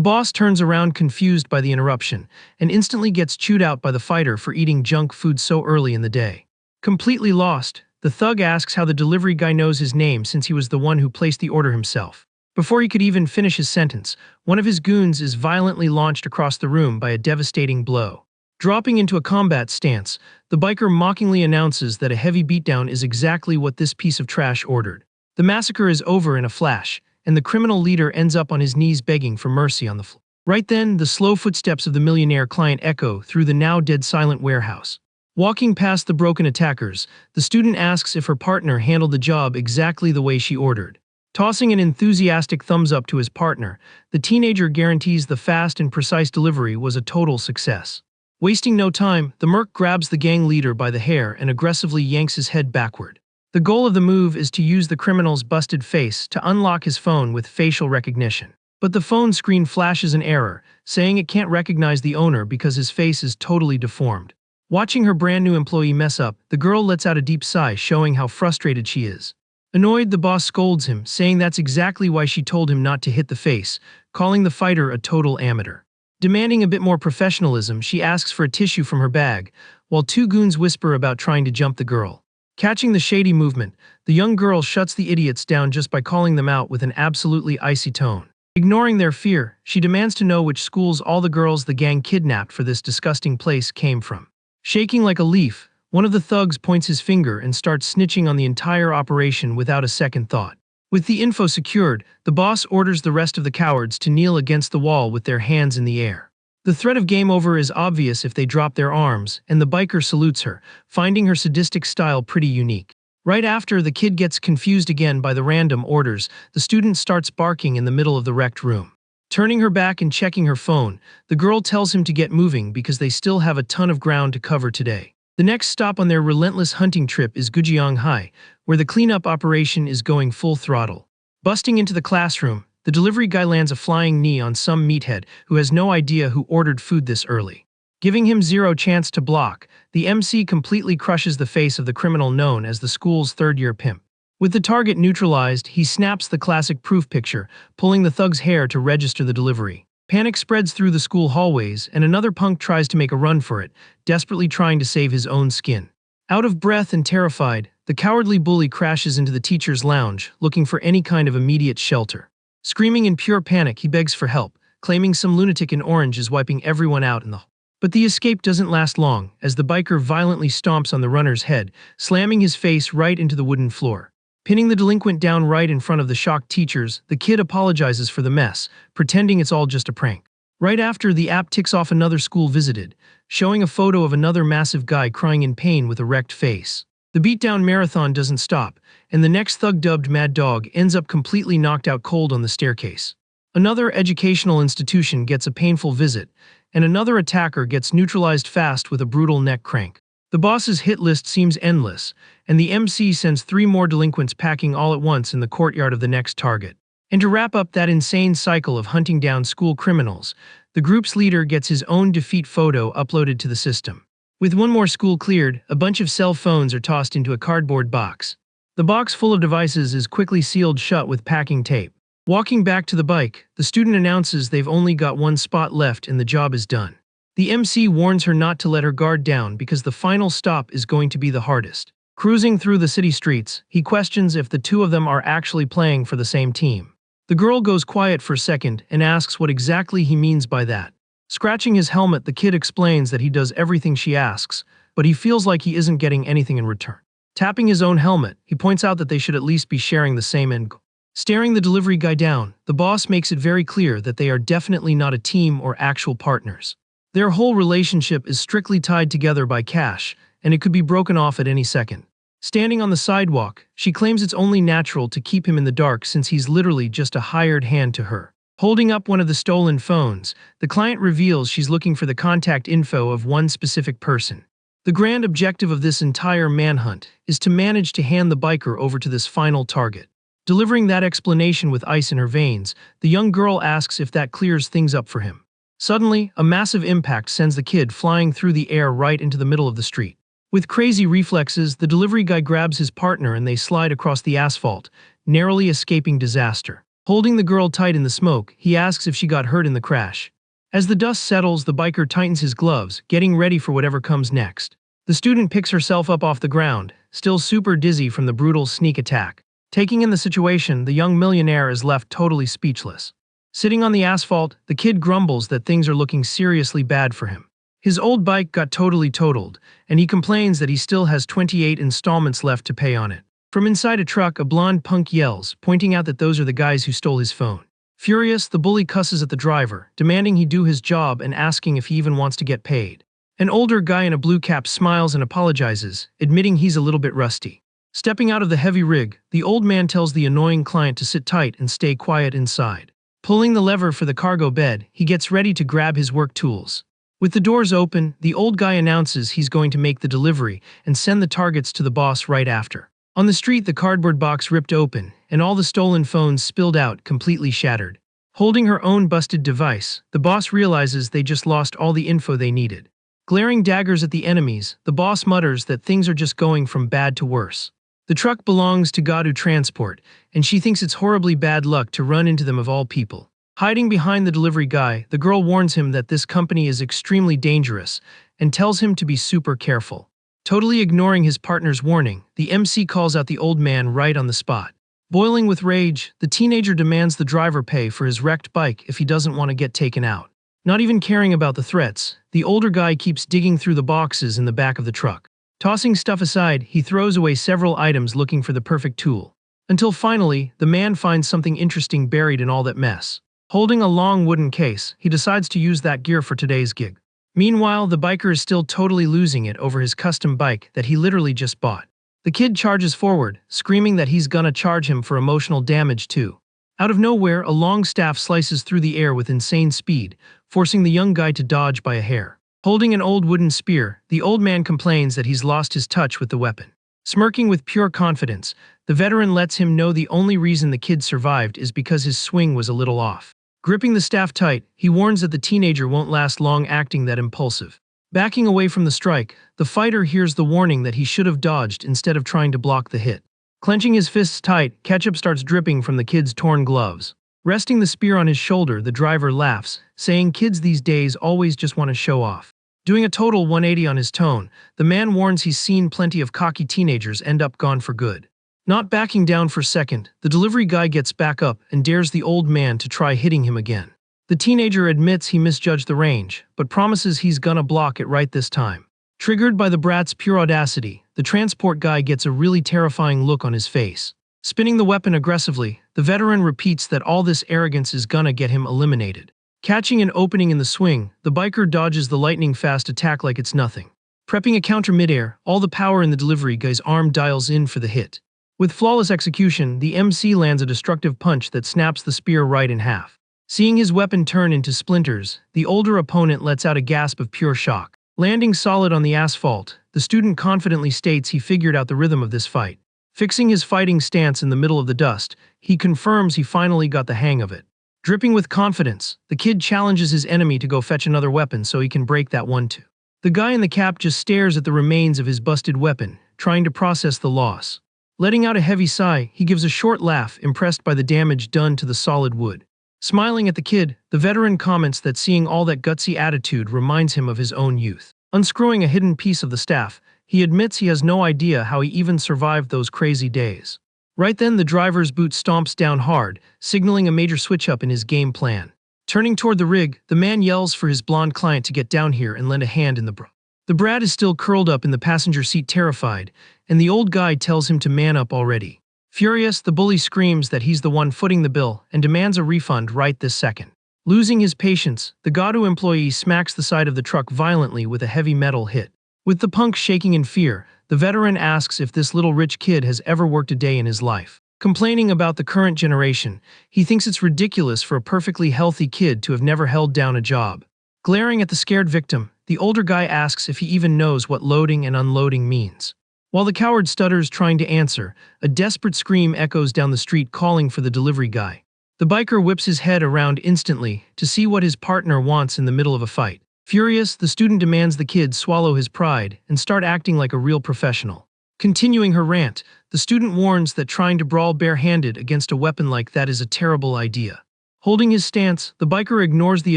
boss turns around confused by the interruption and instantly gets chewed out by the fighter for eating junk food so early in the day. Completely lost, the thug asks how the delivery guy knows his name since he was the one who placed the order himself. Before he could even finish his sentence, one of his goons is violently launched across the room by a devastating blow. Dropping into a combat stance, the biker mockingly announces that a heavy beatdown is exactly what this piece of trash ordered. The massacre is over in a flash, and the criminal leader ends up on his knees begging for mercy on the floor. Right then, the slow footsteps of the millionaire client echo through the now dead silent warehouse. Walking past the broken attackers, the student asks if her partner handled the job exactly the way she ordered. Tossing an enthusiastic thumbs up to his partner, the teenager guarantees the fast and precise delivery was a total success. Wasting no time, the merc grabs the gang leader by the hair and aggressively yanks his head backward. The goal of the move is to use the criminal's busted face to unlock his phone with facial recognition. But the phone screen flashes an error, saying it can't recognize the owner because his face is totally deformed. Watching her brand new employee mess up, the girl lets out a deep sigh, showing how frustrated she is. Annoyed, the boss scolds him, saying that's exactly why she told him not to hit the face, calling the fighter a total amateur. Demanding a bit more professionalism, she asks for a tissue from her bag, while two goons whisper about trying to jump the girl. Catching the shady movement, the young girl shuts the idiots down just by calling them out with an absolutely icy tone. Ignoring their fear, she demands to know which schools all the girls the gang kidnapped for this disgusting place came from. Shaking like a leaf, one of the thugs points his finger and starts snitching on the entire operation without a second thought. With the info secured, the boss orders the rest of the cowards to kneel against the wall with their hands in the air. The threat of game over is obvious if they drop their arms, and the biker salutes her, finding her sadistic style pretty unique. Right after the kid gets confused again by the random orders, the student starts barking in the middle of the wrecked room. Turning her back and checking her phone, the girl tells him to get moving because they still have a ton of ground to cover today. The next stop on their relentless hunting trip is Gujiang High, where the cleanup operation is going full throttle. Busting into the classroom, the delivery guy lands a flying knee on some meathead who has no idea who ordered food this early. Giving him zero chance to block, the MC completely crushes the face of the criminal known as the school's third-year pimp. With the target neutralized, he snaps the classic proof picture, pulling the thug's hair to register the delivery. Panic spreads through the school hallways, and another punk tries to make a run for it, desperately trying to save his own skin. Out of breath and terrified, the cowardly bully crashes into the teacher's lounge, looking for any kind of immediate shelter. Screaming in pure panic, he begs for help, claiming some lunatic in orange is wiping everyone out in the hall. But the escape doesn't last long, as the biker violently stomps on the runner's head, slamming his face right into the wooden floor. Pinning the delinquent down right in front of the shocked teachers, the kid apologizes for the mess, pretending it's all just a prank. Right after, the app ticks off another school visited, showing a photo of another massive guy crying in pain with a wrecked face. The beatdown marathon doesn't stop, and the next thug dubbed Mad Dog ends up completely knocked out cold on the staircase. Another educational institution gets a painful visit, and another attacker gets neutralized fast with a brutal neck crank. The boss's hit list seems endless, and the MC sends 3 more delinquents packing all at once in the courtyard of the next target. And to wrap up that insane cycle of hunting down school criminals, the group's leader gets his own defeat photo uploaded to the system. With one more school cleared, a bunch of cell phones are tossed into a cardboard box. The box full of devices is quickly sealed shut with packing tape. Walking back to the bike, the student announces they've only got 1 spot left and the job is done. The MC warns her not to let her guard down because the final stop is going to be the hardest. Cruising through the city streets, he questions if the two of them are actually playing for the same team. The girl goes quiet for a second and asks what exactly he means by that. Scratching his helmet, the kid explains that he does everything she asks, but he feels like he isn't getting anything in return. Tapping his own helmet, he points out that they should at least be sharing the same end goal. Staring the delivery guy down, the boss makes it very clear that they are definitely not a team or actual partners. Their whole relationship is strictly tied together by cash, and it could be broken off at any second. Standing on the sidewalk, she claims it's only natural to keep him in the dark since he's literally just a hired hand to her. Holding up one of the stolen phones, the client reveals she's looking for the contact info of one specific person. The grand objective of this entire manhunt is to manage to hand the biker over to this final target. Delivering that explanation with ice in her veins, the young girl asks if that clears things up for him. Suddenly, a massive impact sends the kid flying through the air right into the middle of the street. With crazy reflexes, the delivery guy grabs his partner and they slide across the asphalt, narrowly escaping disaster. Holding the girl tight in the smoke, he asks if she got hurt in the crash. As the dust settles, the biker tightens his gloves, getting ready for whatever comes next. The student picks herself up off the ground, still super dizzy from the brutal sneak attack. Taking in the situation, the young millionaire is left totally speechless. Sitting on the asphalt, the kid grumbles that things are looking seriously bad for him. His old bike got totally totaled, and he complains that he still has 28 installments left to pay on it. From inside a truck, a blonde punk yells, pointing out that those are the guys who stole his phone. Furious, the bully cusses at the driver, demanding he do his job and asking if he even wants to get paid. An older guy in a blue cap smiles and apologizes, admitting he's a little bit rusty. Stepping out of the heavy rig, the old man tells the annoying client to sit tight and stay quiet inside. Pulling the lever for the cargo bed, he gets ready to grab his work tools. With the doors open, the old guy announces he's going to make the delivery and send the targets to the boss right after. On the street, the cardboard box ripped open, and all the stolen phones spilled out, completely shattered. Holding her own busted device, the boss realizes they just lost all the info they needed. Glaring daggers at the enemies, the boss mutters that things are just going from bad to worse. The truck belongs to Gadu Transport, and she thinks it's horribly bad luck to run into them of all people. Hiding behind the delivery guy, the girl warns him that this company is extremely dangerous and tells him to be super careful. Totally ignoring his partner's warning, the MC calls out the old man right on the spot. Boiling with rage, the teenager demands the driver pay for his wrecked bike if he doesn't want to get taken out. Not even caring about the threats, the older guy keeps digging through the boxes in the back of the truck. Tossing stuff aside, he throws away several items looking for the perfect tool. Until finally, the man finds something interesting buried in all that mess. Holding a long wooden case, he decides to use that gear for today's gig. Meanwhile, the biker is still totally losing it over his custom bike that he literally just bought. The kid charges forward, screaming that he's gonna charge him for emotional damage too. Out of nowhere, a long staff slices through the air with insane speed, forcing the young guy to dodge by a hair. Holding an old wooden spear, the old man complains that he's lost his touch with the weapon. Smirking with pure confidence, the veteran lets him know the only reason the kid survived is because his swing was a little off. Gripping the staff tight, he warns that the teenager won't last long acting that impulsive. Backing away from the strike, the fighter hears the warning that he should have dodged instead of trying to block the hit. Clenching his fists tight, ketchup starts dripping from the kid's torn gloves. Resting the spear on his shoulder, the driver laughs, saying kids these days always just want to show off. Doing a total 180 on his tone, the man warns he's seen plenty of cocky teenagers end up gone for good. Not backing down for a second, the delivery guy gets back up and dares the old man to try hitting him again. The teenager admits he misjudged the range, but promises he's gonna block it right this time. Triggered by the brat's pure audacity, the transport guy gets a really terrifying look on his face. Spinning the weapon aggressively, the veteran repeats that all this arrogance is gonna get him eliminated. Catching an opening in the swing, the biker dodges the lightning-fast attack like it's nothing. Prepping a counter midair, all the power in the delivery guy's arm dials in for the hit. With flawless execution, the MC lands a destructive punch that snaps the spear right in half. Seeing his weapon turn into splinters, the older opponent lets out a gasp of pure shock. Landing solid on the asphalt, the student confidently states he figured out the rhythm of this fight. Fixing his fighting stance in the middle of the dust, he confirms he finally got the hang of it. Dripping with confidence, the kid challenges his enemy to go fetch another weapon so he can break that one too. The guy in the cap just stares at the remains of his busted weapon, trying to process the loss. Letting out a heavy sigh, he gives a short laugh, impressed by the damage done to the solid wood. Smiling at the kid, the veteran comments that seeing all that gutsy attitude reminds him of his own youth. Unscrewing a hidden piece of the staff, he admits he has no idea how he even survived those crazy days. Right then, the driver's boot stomps down hard, signaling a major switch-up in his game plan. Turning toward the rig, the man yells for his blonde client to get down here and lend a hand in the bro. The brat is still curled up in the passenger seat terrified, and the old guy tells him to man up already. Furious, the bully screams that he's the one footing the bill and demands a refund right this second. Losing his patience, the Gadu employee smacks the side of the truck violently with a heavy metal hit. With the punk shaking in fear, the veteran asks if this little rich kid has ever worked a day in his life. Complaining about the current generation, he thinks it's ridiculous for a perfectly healthy kid to have never held down a job. Glaring at the scared victim, the older guy asks if he even knows what loading and unloading means. While the coward stutters trying to answer, a desperate scream echoes down the street calling for the delivery guy. The biker whips his head around instantly to see what his partner wants in the middle of a fight. Furious, the student demands the kid swallow his pride and start acting like a real professional. Continuing her rant, the student warns that trying to brawl barehanded against a weapon like that is a terrible idea. Holding his stance, the biker ignores the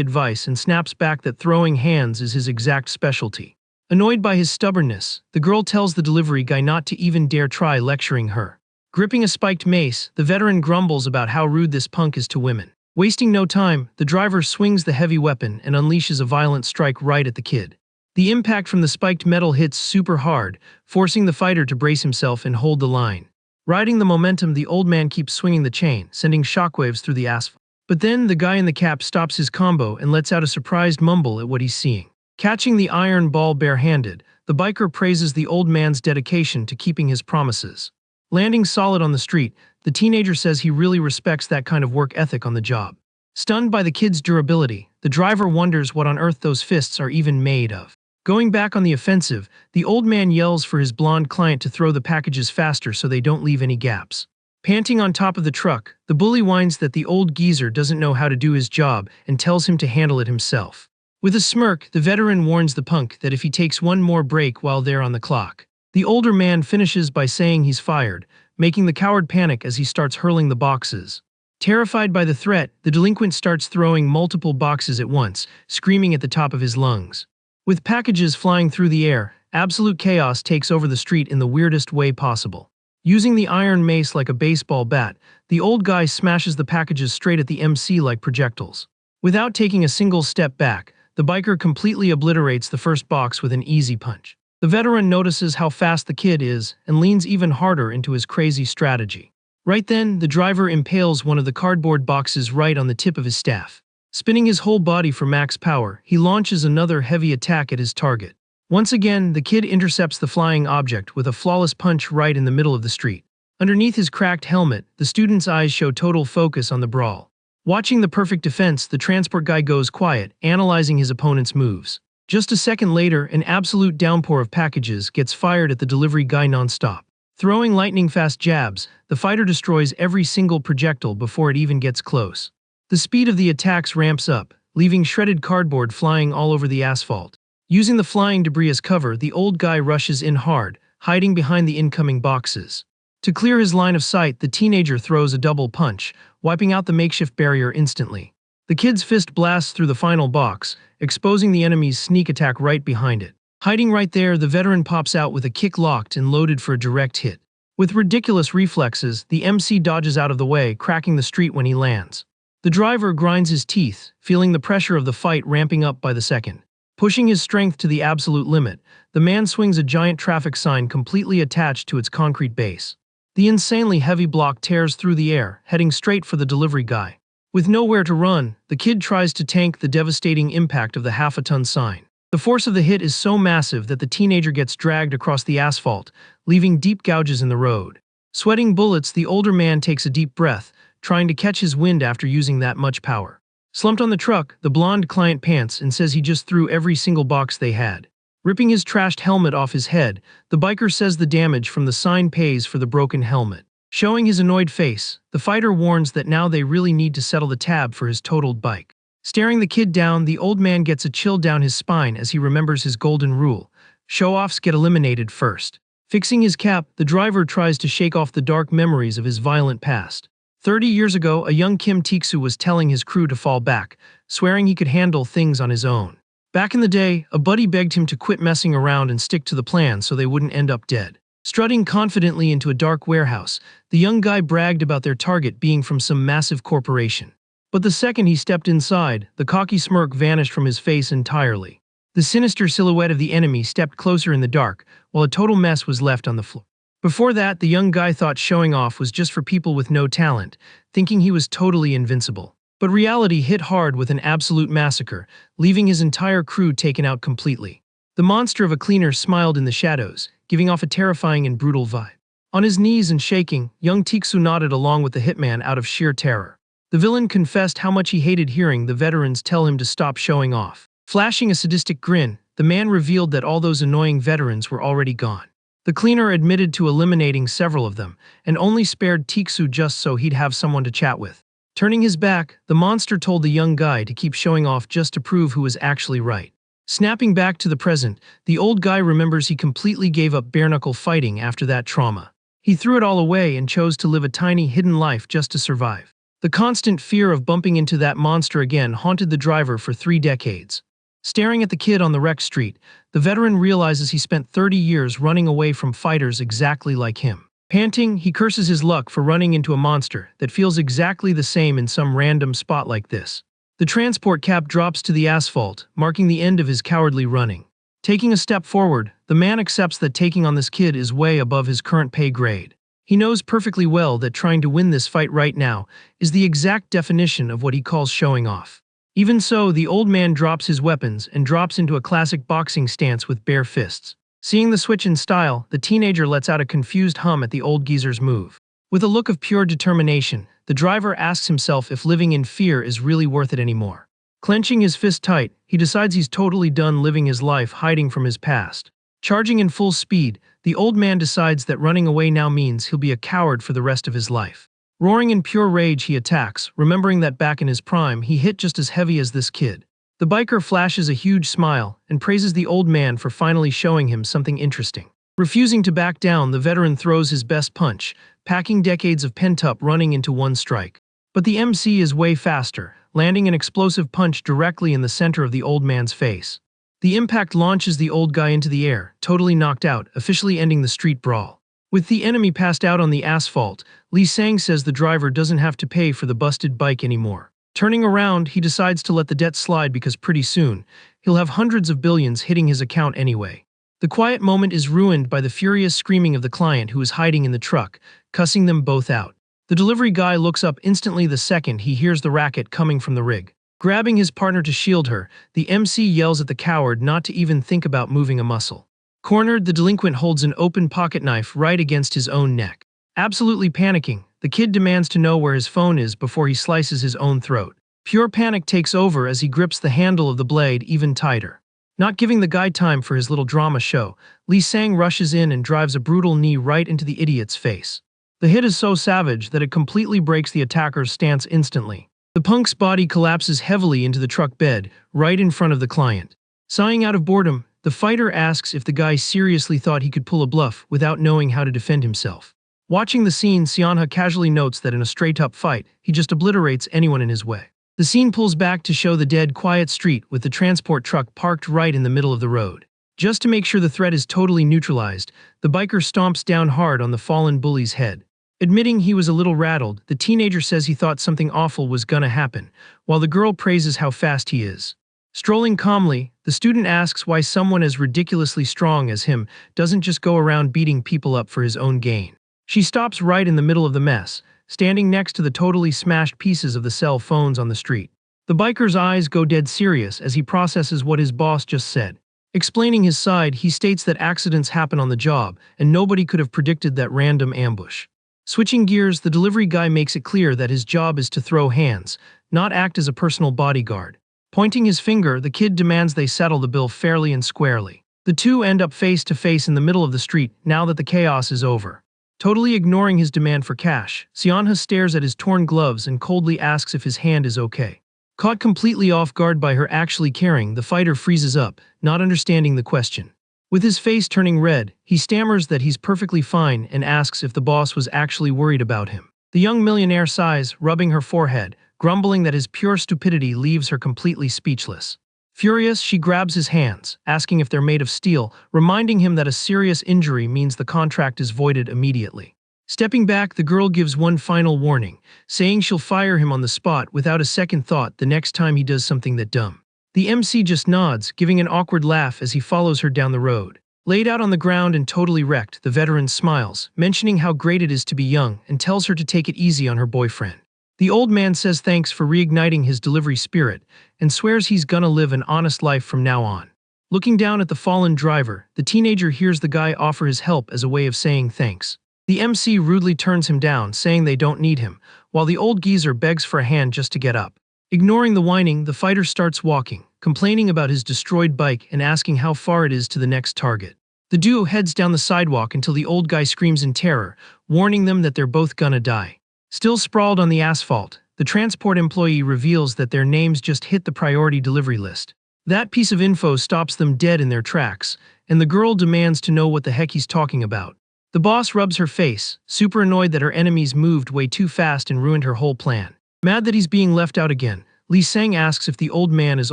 advice and snaps back that throwing hands is his exact specialty. Annoyed by his stubbornness, the girl tells the delivery guy not to even dare try lecturing her. Gripping a spiked mace, the veteran grumbles about how rude this punk is to women. Wasting no time, the driver swings the heavy weapon and unleashes a violent strike right at the kid. The impact from the spiked metal hits super hard, forcing the fighter to brace himself and hold the line. Riding the momentum, the old man keeps swinging the chain, sending shockwaves through the asphalt. But then the guy in the cap stops his combo and lets out a surprised mumble at what he's seeing. Catching the iron ball barehanded, the biker praises the old man's dedication to keeping his promises. Landing solid on the street, the teenager says he really respects that kind of work ethic on the job. Stunned by the kid's durability, the driver wonders what on earth those fists are even made of. Going back on the offensive, the old man yells for his blonde client to throw the packages faster so they don't leave any gaps. Panting on top of the truck, the bully whines that the old geezer doesn't know how to do his job and tells him to handle it himself. With a smirk, the veteran warns the punk that if he takes one more break while they're on the clock, the older man finishes by saying he's fired, making the coward panic as he starts hurling the boxes. Terrified by the threat, the delinquent starts throwing multiple boxes at once, screaming at the top of his lungs. With packages flying through the air, absolute chaos takes over the street in the weirdest way possible. Using the iron mace like a baseball bat, the old guy smashes the packages straight at the MC like projectiles. Without taking a single step back, the biker completely obliterates the first box with an easy punch. The veteran notices how fast the kid is and leans even harder into his crazy strategy. Right then, the driver impales one of the cardboard boxes right on the tip of his staff. Spinning his whole body for max power, he launches another heavy attack at his target. Once again, the kid intercepts the flying object with a flawless punch right in the middle of the street. Underneath his cracked helmet, the student's eyes show total focus on the brawl. Watching the perfect defense, the transport guy goes quiet, analyzing his opponent's moves. Just a second later, an absolute downpour of packages gets fired at the delivery guy nonstop. Throwing lightning-fast jabs, the fighter destroys every single projectile before it even gets close. The speed of the attacks ramps up, leaving shredded cardboard flying all over the asphalt. Using the flying debris as cover, the old guy rushes in hard, hiding behind the incoming boxes. To clear his line of sight, the teenager throws a double punch, wiping out the makeshift barrier instantly. The kid's fist blasts through the final box, exposing the enemy's sneak attack right behind it. Hiding right there, the veteran pops out with a kick locked and loaded for a direct hit. With ridiculous reflexes, the MC dodges out of the way, cracking the street when he lands. The driver grinds his teeth, feeling the pressure of the fight ramping up by the second. Pushing his strength to the absolute limit, the man swings a giant traffic sign completely attached to its concrete base. The insanely heavy block tears through the air, heading straight for the delivery guy. With nowhere to run, the kid tries to tank the devastating impact of the half-a-ton sign. The force of the hit is so massive that the teenager gets dragged across the asphalt, leaving deep gouges in the road. Sweating bullets, the older man takes a deep breath, trying to catch his wind after using that much power. Slumped on the truck, the blonde client pants and says he just threw every single box they had. Ripping his trashed helmet off his head, the biker says the damage from the sign pays for the broken helmet. Showing his annoyed face, the fighter warns that now they really need to settle the tab for his totaled bike. Staring the kid down, the old man gets a chill down his spine as he remembers his golden rule: show-offs get eliminated first. Fixing his cap, the driver tries to shake off the dark memories of his violent past. 30 years ago, a young Kim Tiksu was telling his crew to fall back, swearing he could handle things on his own. Back in the day, a buddy begged him to quit messing around and stick to the plan so they wouldn't end up dead. Strutting confidently into a dark warehouse, the young guy bragged about their target being from some massive corporation. But the second he stepped inside, the cocky smirk vanished from his face entirely. The sinister silhouette of the enemy stepped closer in the dark, while a total mess was left on the floor. Before that, the young guy thought showing off was just for people with no talent, thinking he was totally invincible. But reality hit hard with an absolute massacre, leaving his entire crew taken out completely. The monster of a cleaner smiled in the shadows, giving off a terrifying and brutal vibe. On his knees and shaking, young Tiksu nodded along with the hitman out of sheer terror. The villain confessed how much he hated hearing the veterans tell him to stop showing off. Flashing a sadistic grin, the man revealed that all those annoying veterans were already gone. The cleaner admitted to eliminating several of them, and only spared Tiksu just so he'd have someone to chat with. Turning his back, the monster told the young guy to keep showing off just to prove who was actually right. Snapping back to the present, the old guy remembers he completely gave up bare-knuckle fighting after that trauma. He threw it all away and chose to live a tiny, hidden life just to survive. The constant fear of bumping into that monster again haunted the driver for 3 decades. Staring at the kid on the wrecked street, the veteran realizes he spent 30 years running away from fighters exactly like him. Panting, he curses his luck for running into a monster that feels exactly the same in some random spot like this. The transport cap drops to the asphalt, marking the end of his cowardly running. Taking a step forward, the man accepts that taking on this kid is way above his current pay grade. He knows perfectly well that trying to win this fight right now is the exact definition of what he calls showing off. Even so, the old man drops his weapons and drops into a classic boxing stance with bare fists. Seeing the switch in style, the teenager lets out a confused hum at the old geezer's move. With a look of pure determination, the driver asks himself if living in fear is really worth it anymore. Clenching his fist tight, he decides he's totally done living his life hiding from his past. Charging in full speed, the old man decides that running away now means he'll be a coward for the rest of his life. Roaring in pure rage, he attacks, remembering that back in his prime, he hit just as heavy as this kid. The biker flashes a huge smile and praises the old man for finally showing him something interesting. Refusing to back down, the veteran throws his best punch, packing decades of pent-up running into one strike. But the MC is way faster, landing an explosive punch directly in the center of the old man's face. The impact launches the old guy into the air, totally knocked out, officially ending the street brawl. With the enemy passed out on the asphalt, Lee Sang says the driver doesn't have to pay for the busted bike anymore. Turning around, he decides to let the debt slide because pretty soon, he'll have hundreds of billions hitting his account anyway. The quiet moment is ruined by the furious screaming of the client who is hiding in the truck, cussing them both out. The delivery guy looks up instantly the second he hears the racket coming from the rig. Grabbing his partner to shield her, the MC yells at the coward not to even think about moving a muscle. Cornered, the delinquent holds an open pocket knife right against his own neck. Absolutely panicking, the kid demands to know where his phone is before he slices his own throat. Pure panic takes over as he grips the handle of the blade even tighter. Not giving the guy time for his little drama show, Lee Sang rushes in and drives a brutal knee right into the idiot's face. The hit is so savage that it completely breaks the attacker's stance instantly. The punk's body collapses heavily into the truck bed, right in front of the client. Sighing out of boredom, the fighter asks if the guy seriously thought he could pull a bluff without knowing how to defend himself. Watching the scene, Seonha casually notes that in a straight-up fight, he just obliterates anyone in his way. The scene pulls back to show the dead, quiet street with the transport truck parked right in the middle of the road. Just to make sure the threat is totally neutralized, the biker stomps down hard on the fallen bully's head. Admitting he was a little rattled, the teenager says he thought something awful was gonna happen, while the girl praises how fast he is. Strolling calmly, the student asks why someone as ridiculously strong as him doesn't just go around beating people up for his own gain. She stops right in the middle of the mess, standing next to the totally smashed pieces of the cell phones on the street. The biker's eyes go dead serious as he processes what his boss just said. Explaining his side, he states that accidents happen on the job, and nobody could have predicted that random ambush. Switching gears, the delivery guy makes it clear that his job is to throw hands, not act as a personal bodyguard. Pointing his finger, the kid demands they settle the bill fairly and squarely. The two end up face to face in the middle of the street now that the chaos is over. Totally ignoring his demand for cash, Seonha stares at his torn gloves and coldly asks if his hand is okay. Caught completely off guard by her actually caring, the fighter freezes up, not understanding the question. With his face turning red, he stammers that he's perfectly fine and asks if the boss was actually worried about him. The young millionaire sighs, rubbing her forehead, grumbling that his pure stupidity leaves her completely speechless. Furious, she grabs his hands, asking if they're made of steel, reminding him that a serious injury means the contract is voided immediately. Stepping back, the girl gives one final warning, saying she'll fire him on the spot without a second thought the next time he does something that dumb. The MC just nods, giving an awkward laugh as he follows her down the road. Laid out on the ground and totally wrecked, the veteran smiles, mentioning how great it is to be young, and tells her to take it easy on her boyfriend. The old man says thanks for reigniting his delivery spirit, and swears he's gonna live an honest life from now on. Looking down at the fallen driver, the teenager hears the guy offer his help as a way of saying thanks. The MC rudely turns him down, saying they don't need him, while the old geezer begs for a hand just to get up. Ignoring the whining, the fighter starts walking, complaining about his destroyed bike and asking how far it is to the next target. The duo heads down the sidewalk until the old guy screams in terror, warning them that they're both gonna die. Still sprawled on the asphalt, the transport employee reveals that their names just hit the priority delivery list. That piece of info stops them dead in their tracks, and the girl demands to know what the heck he's talking about. The boss rubs her face, super annoyed that her enemies moved way too fast and ruined her whole plan. Mad that he's being left out again, Lee Sang asks if the old man is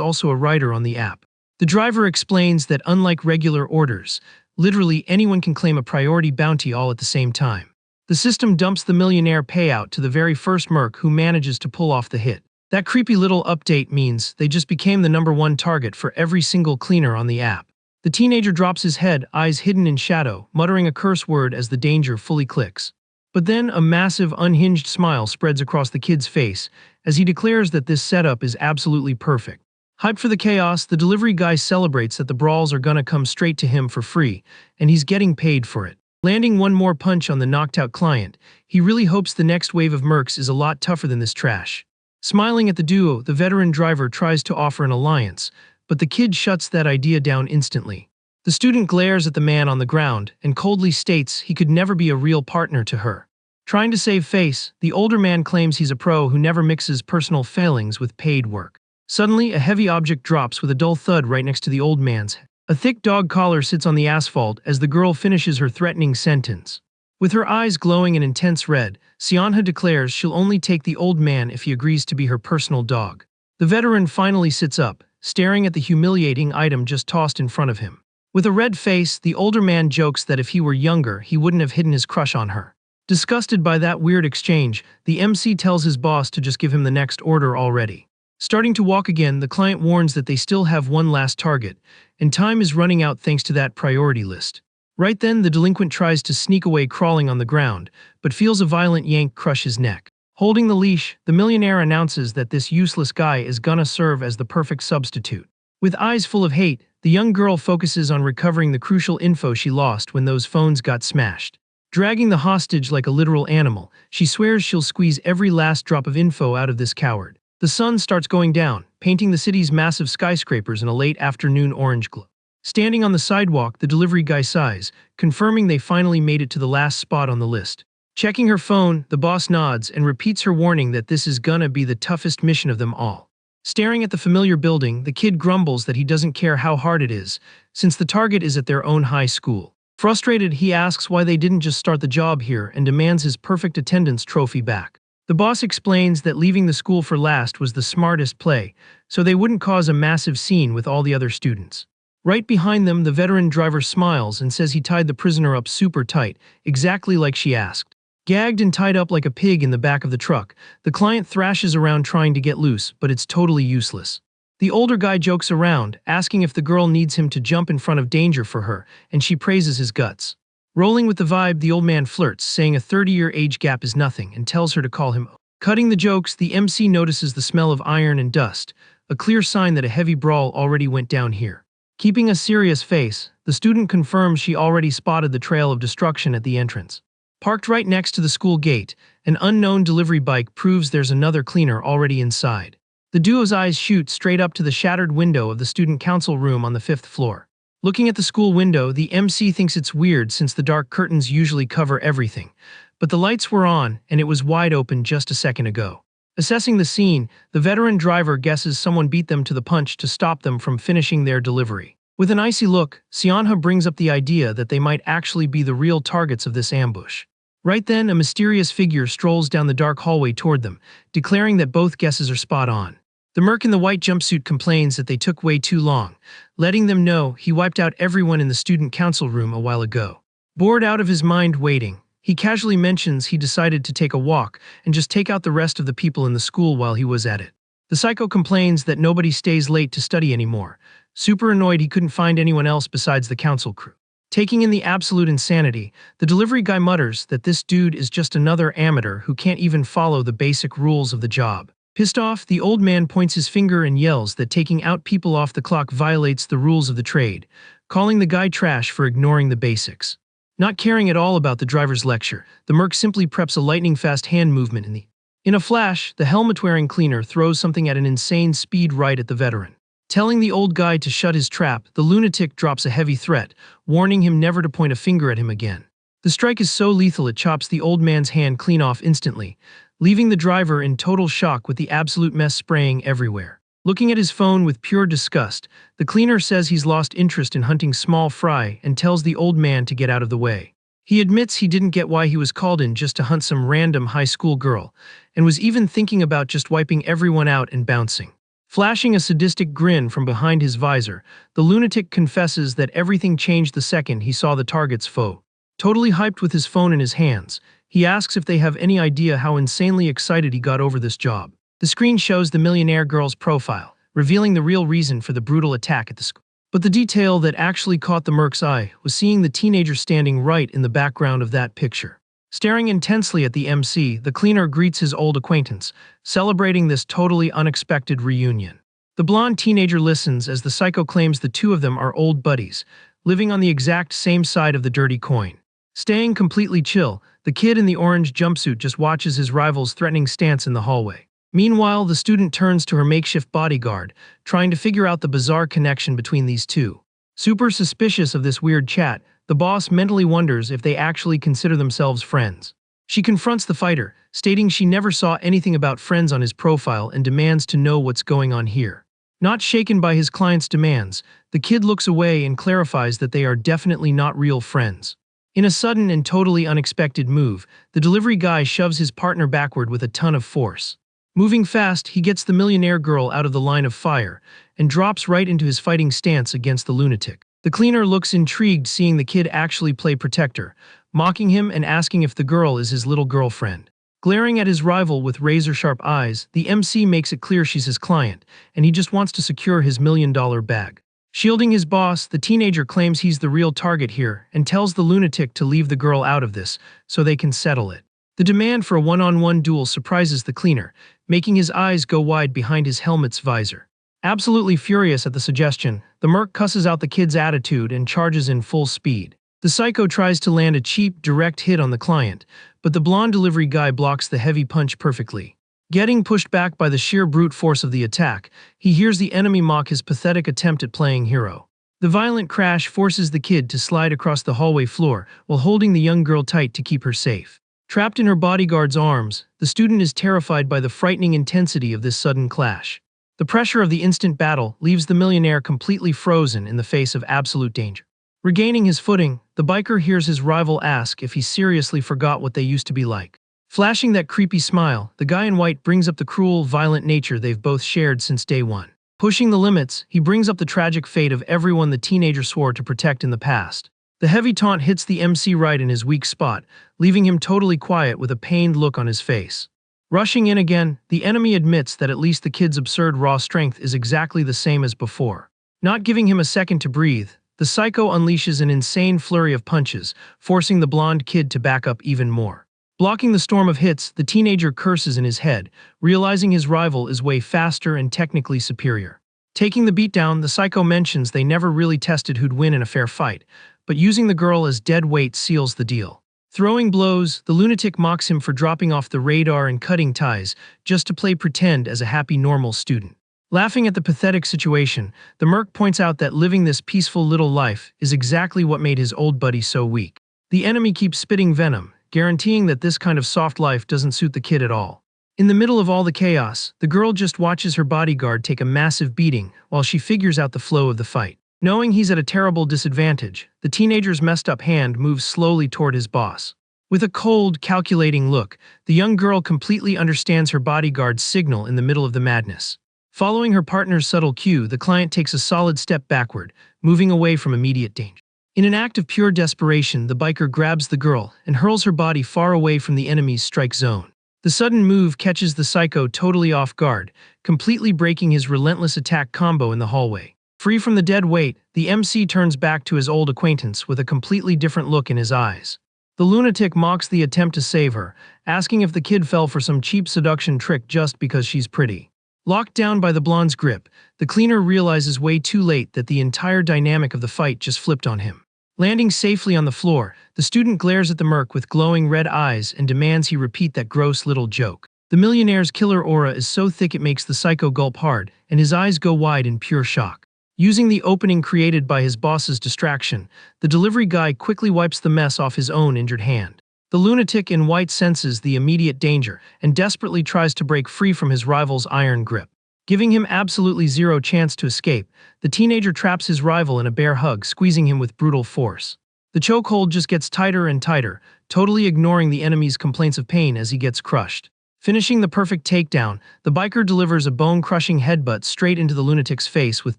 also a writer on the app. The driver explains that unlike regular orders, literally anyone can claim a priority bounty all at the same time. The system dumps the millionaire payout to the very first merc who manages to pull off the hit. That creepy little update means they just became the #1 target for every single cleaner on the app. The teenager drops his head, eyes hidden in shadow, muttering a curse word as the danger fully clicks. But then a massive, unhinged smile spreads across the kid's face as he declares that this setup is absolutely perfect. Hyped for the chaos, the delivery guy celebrates that the brawls are gonna come straight to him for free, and he's getting paid for it. Landing one more punch on the knocked-out client, he really hopes the next wave of mercs is a lot tougher than this trash. Smiling at the duo, the veteran driver tries to offer an alliance, but the kid shuts that idea down instantly. The student glares at the man on the ground and coldly states he could never be a real partner to her. Trying to save face, the older man claims he's a pro who never mixes personal failings with paid work. Suddenly, a heavy object drops with a dull thud right next to the old man's head. A thick dog collar sits on the asphalt as the girl finishes her threatening sentence. With her eyes glowing an intense red, Seonha declares she'll only take the old man if he agrees to be her personal dog. The veteran finally sits up, staring at the humiliating item just tossed in front of him. With a red face, the older man jokes that if he were younger, he wouldn't have hidden his crush on her. Disgusted by that weird exchange, the MC tells his boss to just give him the next order already. Starting to walk again, the client warns that they still have one last target, and time is running out thanks to that priority list. Right then, the delinquent tries to sneak away crawling on the ground, but feels a violent yank crush his neck. Holding the leash, the millionaire announces that this useless guy is gonna serve as the perfect substitute. With eyes full of hate, the young girl focuses on recovering the crucial info she lost when those phones got smashed. Dragging the hostage like a literal animal, she swears she'll squeeze every last drop of info out of this coward. The sun starts going down, painting the city's massive skyscrapers in a late afternoon orange glow. Standing on the sidewalk, the delivery guy sighs, confirming they finally made it to the last spot on the list. Checking her phone, the boss nods and repeats her warning that this is gonna be the toughest mission of them all. Staring at the familiar building, the kid grumbles that he doesn't care how hard it is, since the target is at their own high school. Frustrated, he asks why they didn't just start the job here and demands his perfect attendance trophy back. The boss explains that leaving the school for last was the smartest play, so they wouldn't cause a massive scene with all the other students. Right behind them, the veteran driver smiles and says he tied the prisoner up super tight, exactly like she asked. Gagged and tied up like a pig in the back of the truck, the client thrashes around trying to get loose, but it's totally useless. The older guy jokes around, asking if the girl needs him to jump in front of danger for her, and she praises his guts. Rolling with the vibe, the old man flirts, saying a 30-year age gap is nothing, and tells her to call him. Cutting the jokes, the MC notices the smell of iron and dust, a clear sign that a heavy brawl already went down here. Keeping a serious face, the student confirms she already spotted the trail of destruction at the entrance. Parked right next to the school gate, an unknown delivery bike proves there's another cleaner already inside. The duo's eyes shoot straight up to the shattered window of the student council room on the 5th floor. Looking at the school window, the MC thinks it's weird since the dark curtains usually cover everything, but the lights were on and it was wide open just a second ago. Assessing the scene, the veteran driver guesses someone beat them to the punch to stop them from finishing their delivery. With an icy look, Seonha brings up the idea that they might actually be the real targets of this ambush. Right then, a mysterious figure strolls down the dark hallway toward them, declaring that both guesses are spot on. The merc in the white jumpsuit complains that they took way too long, letting them know he wiped out everyone in the student council room a while ago. Bored out of his mind waiting, he casually mentions he decided to take a walk and just take out the rest of the people in the school while he was at it. The psycho complains that nobody stays late to study anymore, super annoyed he couldn't find anyone else besides the council crew. Taking in the absolute insanity, the delivery guy mutters that this dude is just another amateur who can't even follow the basic rules of the job. Pissed off, the old man points his finger and yells that taking out people off the clock violates the rules of the trade, calling the guy trash for ignoring the basics. Not caring at all about the driver's lecture, the merc simply preps a lightning-fast hand movement in a flash, the helmet-wearing cleaner throws something at an insane speed right at the veteran. Telling the old guy to shut his trap, the lunatic drops a heavy threat, warning him never to point a finger at him again. The strike is so lethal it chops the old man's hand clean off instantly, leaving the driver in total shock with the absolute mess spraying everywhere. Looking at his phone with pure disgust, the cleaner says he's lost interest in hunting small fry and tells the old man to get out of the way. He admits he didn't get why he was called in just to hunt some random high school girl, and was even thinking about just wiping everyone out and bouncing. Flashing a sadistic grin from behind his visor, the lunatic confesses that everything changed the second he saw the target's foe. Totally hyped with his phone in his hands, he asks if they have any idea how insanely excited he got over this job. The screen shows the millionaire girl's profile, revealing the real reason for the brutal attack at the school. But the detail that actually caught the merc's eye was seeing the teenager standing right in the background of that picture. Staring intensely at the MC, the cleaner greets his old acquaintance, celebrating this totally unexpected reunion. The blonde teenager listens as the psycho claims the two of them are old buddies, living on the exact same side of the dirty coin. Staying completely chill, the kid in the orange jumpsuit just watches his rival's threatening stance in the hallway. Meanwhile, the student turns to her makeshift bodyguard, trying to figure out the bizarre connection between these two. Super suspicious of this weird chat, the boss mentally wonders if they actually consider themselves friends. She confronts the fighter, stating she never saw anything about friends on his profile and demands to know what's going on here. Not shaken by his client's demands, the kid looks away and clarifies that they are definitely not real friends. In a sudden and totally unexpected move, the delivery guy shoves his partner backward with a ton of force. Moving fast, he gets the millionaire girl out of the line of fire and drops right into his fighting stance against the lunatic. The cleaner looks intrigued seeing the kid actually play protector, mocking him and asking if the girl is his little girlfriend. Glaring at his rival with razor-sharp eyes, the MC makes it clear she's his client, and he just wants to secure his $1,000,000 bag. Shielding his boss, the teenager claims he's the real target here and tells the lunatic to leave the girl out of this so they can settle it. The demand for a one-on-one duel surprises the cleaner, making his eyes go wide behind his helmet's visor. Absolutely furious at the suggestion, the merc cusses out the kid's attitude and charges in full speed. The psycho tries to land a cheap, direct hit on the client, but the blonde delivery guy blocks the heavy punch perfectly. Getting pushed back by the sheer brute force of the attack, he hears the enemy mock his pathetic attempt at playing hero. The violent crash forces the kid to slide across the hallway floor while holding the young girl tight to keep her safe. Trapped in her bodyguard's arms, the student is terrified by the frightening intensity of this sudden clash. The pressure of the instant battle leaves the millionaire completely frozen in the face of absolute danger. Regaining his footing, the biker hears his rival ask if he seriously forgot what they used to be like. Flashing that creepy smile, the guy in white brings up the cruel, violent nature they've both shared since day one. Pushing the limits, he brings up the tragic fate of everyone the teenager swore to protect in the past. The heavy taunt hits the MC right in his weak spot, leaving him totally quiet with a pained look on his face. Rushing in again, the enemy admits that at least the kid's absurd raw strength is exactly the same as before. Not giving him a second to breathe, the psycho unleashes an insane flurry of punches, forcing the blonde kid to back up even more. Blocking the storm of hits, the teenager curses in his head, realizing his rival is way faster and technically superior. Taking the beatdown, the psycho mentions they never really tested who'd win in a fair fight, but using the girl as dead weight seals the deal. Throwing blows, the lunatic mocks him for dropping off the radar and cutting ties, just to play pretend as a happy normal student. Laughing at the pathetic situation, the merc points out that living this peaceful little life is exactly what made his old buddy so weak. The enemy keeps spitting venom, guaranteeing that this kind of soft life doesn't suit the kid at all. In the middle of all the chaos, the girl just watches her bodyguard take a massive beating while she figures out the flow of the fight. Knowing he's at a terrible disadvantage, the teenager's messed up hand moves slowly toward his boss. With a cold, calculating look, the young girl completely understands her bodyguard's signal in the middle of the madness. Following her partner's subtle cue, the client takes a solid step backward, moving away from immediate danger. In an act of pure desperation, the biker grabs the girl and hurls her body far away from the enemy's strike zone. The sudden move catches the psycho totally off guard, completely breaking his relentless attack combo in the hallway. Free from the dead weight, the MC turns back to his old acquaintance with a completely different look in his eyes. The lunatic mocks the attempt to save her, asking if the kid fell for some cheap seduction trick just because she's pretty. Locked down by the blonde's grip, the cleaner realizes way too late that the entire dynamic of the fight just flipped on him. Landing safely on the floor, the student glares at the merc with glowing red eyes and demands he repeat that gross little joke. The millionaire's killer aura is so thick it makes the psycho gulp hard, and his eyes go wide in pure shock. Using the opening created by his boss's distraction, the delivery guy quickly wipes the mess off his own injured hand. The lunatic in white senses the immediate danger and desperately tries to break free from his rival's iron grip. Giving him absolutely zero chance to escape, the teenager traps his rival in a bear hug, squeezing him with brutal force. The chokehold just gets tighter and tighter, totally ignoring the enemy's complaints of pain as he gets crushed. Finishing the perfect takedown, the biker delivers a bone-crushing headbutt straight into the lunatic's face with